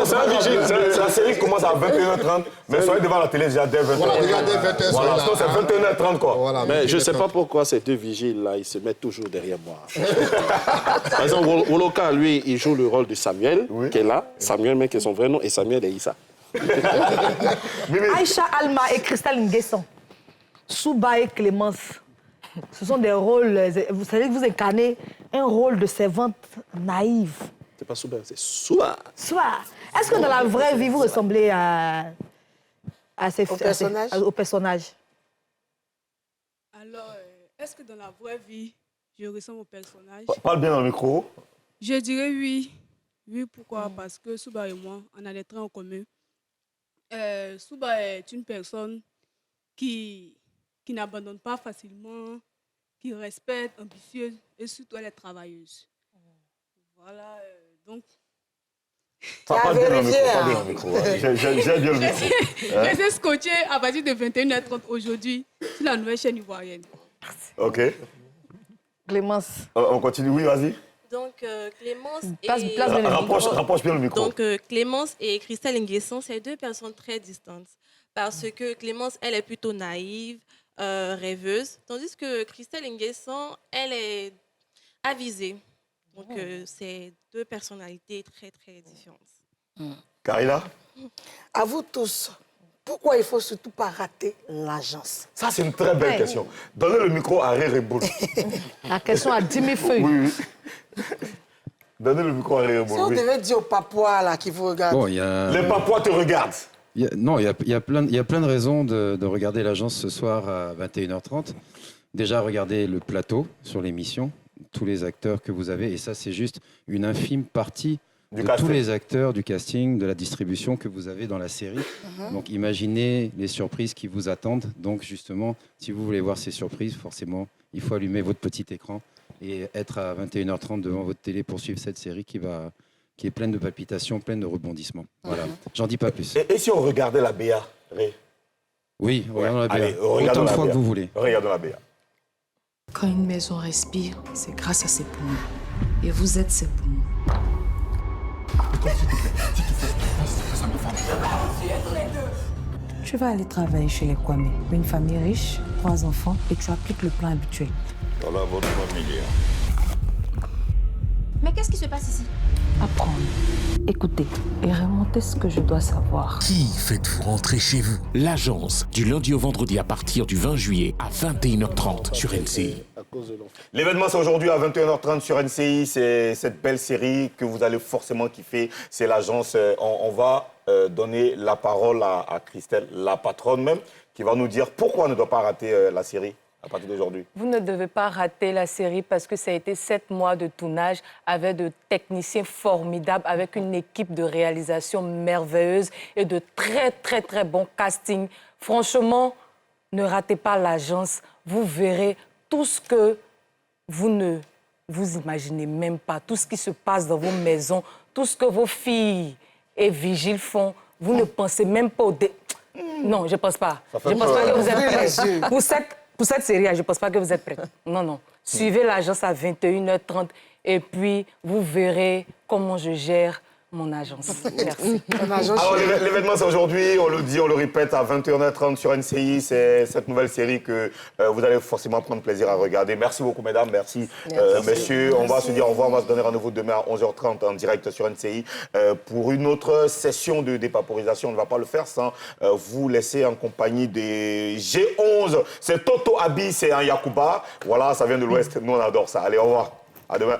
[SPEAKER 3] c'est un vigile. La série commence à 21h30, mais soyez devant la télé déjà dès 20h.
[SPEAKER 21] Voilà, déjà dès 20h.
[SPEAKER 3] Voilà, sinon c'est 21h30, quoi.
[SPEAKER 18] Voilà, mais je ne sais pas pourquoi ces deux vigiles-là, ils se mettent toujours derrière moi. Par exemple, Woloka, lui, il joue le rôle de Samuel, qui est là. Samuel, mais qui est son vrai nom, et Samuel et Issa.
[SPEAKER 5] Aïcha Alma et Christelle Nguesson. Souba et Clémence. Ce sont des rôles, vous savez que vous incarnez un rôle de servante naïve.
[SPEAKER 18] C'est pas Souba, c'est Soua.
[SPEAKER 5] Soua. Est-ce que dans la vraie vie, vous ressemblez au personnage?
[SPEAKER 15] Alors,
[SPEAKER 7] est-ce que dans la vraie vie, je ressemble au personnage?
[SPEAKER 3] Parle bien dans le micro.
[SPEAKER 7] Je dirais oui. Oui, pourquoi? Parce que Souba et moi, on a des traits en commun. Souba est une personne qui n'abandonne pas facilement, qui respecte, ambitieuse et surtout elle est travailleuse. Voilà, donc...
[SPEAKER 3] Parle bien dans le micro. J'ai bien le micro.
[SPEAKER 7] Je suis scotché à partir de 21h30 aujourd'hui sur la nouvelle chaîne ivoirienne.
[SPEAKER 3] OK.
[SPEAKER 5] Clémence.
[SPEAKER 3] On continue, oui, vas-y.
[SPEAKER 22] Donc, Clémence
[SPEAKER 3] Rapproche bien le micro.
[SPEAKER 22] Donc, Clémence et Christelle Nguesson, c'est deux personnes très distantes. Parce que Clémence, elle est plutôt naïve, rêveuse, tandis que Christelle Nguesson, elle est avisée. Donc, c'est deux personnalités très, très différentes.
[SPEAKER 3] Karina?
[SPEAKER 4] À vous tous, pourquoi il ne faut surtout pas rater l'agence?
[SPEAKER 3] Ça, c'est une très belle question. Donnez le micro à Ré Reboul.
[SPEAKER 5] La question a 10 000 feuilles.
[SPEAKER 3] Oui. Donnez le micro à Ré Reboul.
[SPEAKER 4] Si on devait dire aux Papouas là, qui vous regardent.
[SPEAKER 3] Bon, les Papouas te regardent.
[SPEAKER 23] Il y a plein de raisons de regarder l'agence ce soir à 21h30. Déjà, regardez le plateau sur l'émission, tous les acteurs que vous avez. Et ça, c'est juste une infime partie de tous les acteurs du casting, de la distribution que vous avez dans la série. Donc, imaginez les surprises qui vous attendent. Donc, justement, si vous voulez voir ces surprises, forcément, il faut allumer votre petit écran et être à 21h30 devant votre télé pour suivre cette série qui est pleine de palpitations, pleine de rebondissements. Voilà, j'en dis pas plus.
[SPEAKER 3] Et si on regardait la BA, Ré?
[SPEAKER 23] Oui, regardons la BA.
[SPEAKER 3] Allez,
[SPEAKER 23] Autant de fois que vous voulez.
[SPEAKER 3] Regardons la BA.
[SPEAKER 24] Quand une maison respire, c'est grâce à ses poumons. Et vous êtes ses poumons. Tu vas aller travailler chez les Kwame. Une famille riche, 3 enfants, et tu appliques le plan habituel.
[SPEAKER 25] Voilà votre familia.
[SPEAKER 24] Mais qu'est-ce qui se passe ici? Apprendre, écouter et remonter ce que je dois savoir.
[SPEAKER 2] Qui faites-vous rentrer chez vous? L'agence, du lundi au vendredi à partir du 20 juillet à 21h30 sur NCI.
[SPEAKER 3] L'événement, c'est aujourd'hui à 21h30 sur NCI. C'est cette belle série que vous allez forcément kiffer. C'est l'agence. On va donner la parole à Christelle, la patronne même, qui va nous dire pourquoi on ne doit pas rater la série à partir d'aujourd'hui.
[SPEAKER 9] Vous ne devez pas rater la série parce que ça a été 7 mois de tournage avec de techniciens formidables, avec une équipe de réalisation merveilleuse et de très, très, très bons castings. Franchement, ne ratez pas l'agence. Vous verrez tout ce que vous ne vous imaginez même pas, tout ce qui se passe dans vos maisons, tout ce que vos filles et vigiles font. Vous ne pensez même pas au... Non, je ne pense pas. Je ne pense pas que vous êtes prêts. Pour cette série, je ne pense pas que vous êtes prêts. Non, non. Suivez l'agence à 21h30 et puis vous verrez comment je gère mon agence. Merci.
[SPEAKER 3] Alors, l'événement, c'est aujourd'hui, on le dit, on le répète, à 21h30 sur NCI. C'est cette nouvelle série que vous allez forcément prendre plaisir à regarder. Merci beaucoup, mesdames. Merci, messieurs. On va se dire au revoir. On va se donner rendez-vous demain à 11h30 en direct sur NCI pour une autre session de dépaporisation. On ne va pas le faire sans vous laisser en compagnie des G11. C'est Toto Abi, c'est un Yakuba. Voilà, ça vient de l'Ouest. Nous, on adore ça. Allez, au revoir. À demain.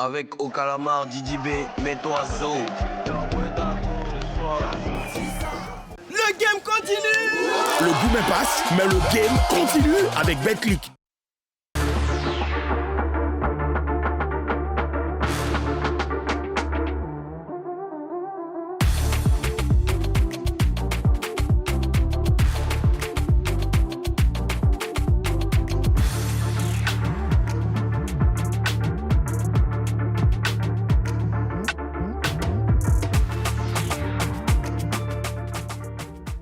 [SPEAKER 1] Avec au calamar, Didi B, mets-toi zo. Le game continue.
[SPEAKER 6] Le boom passe, mais le game continue avec BetClick.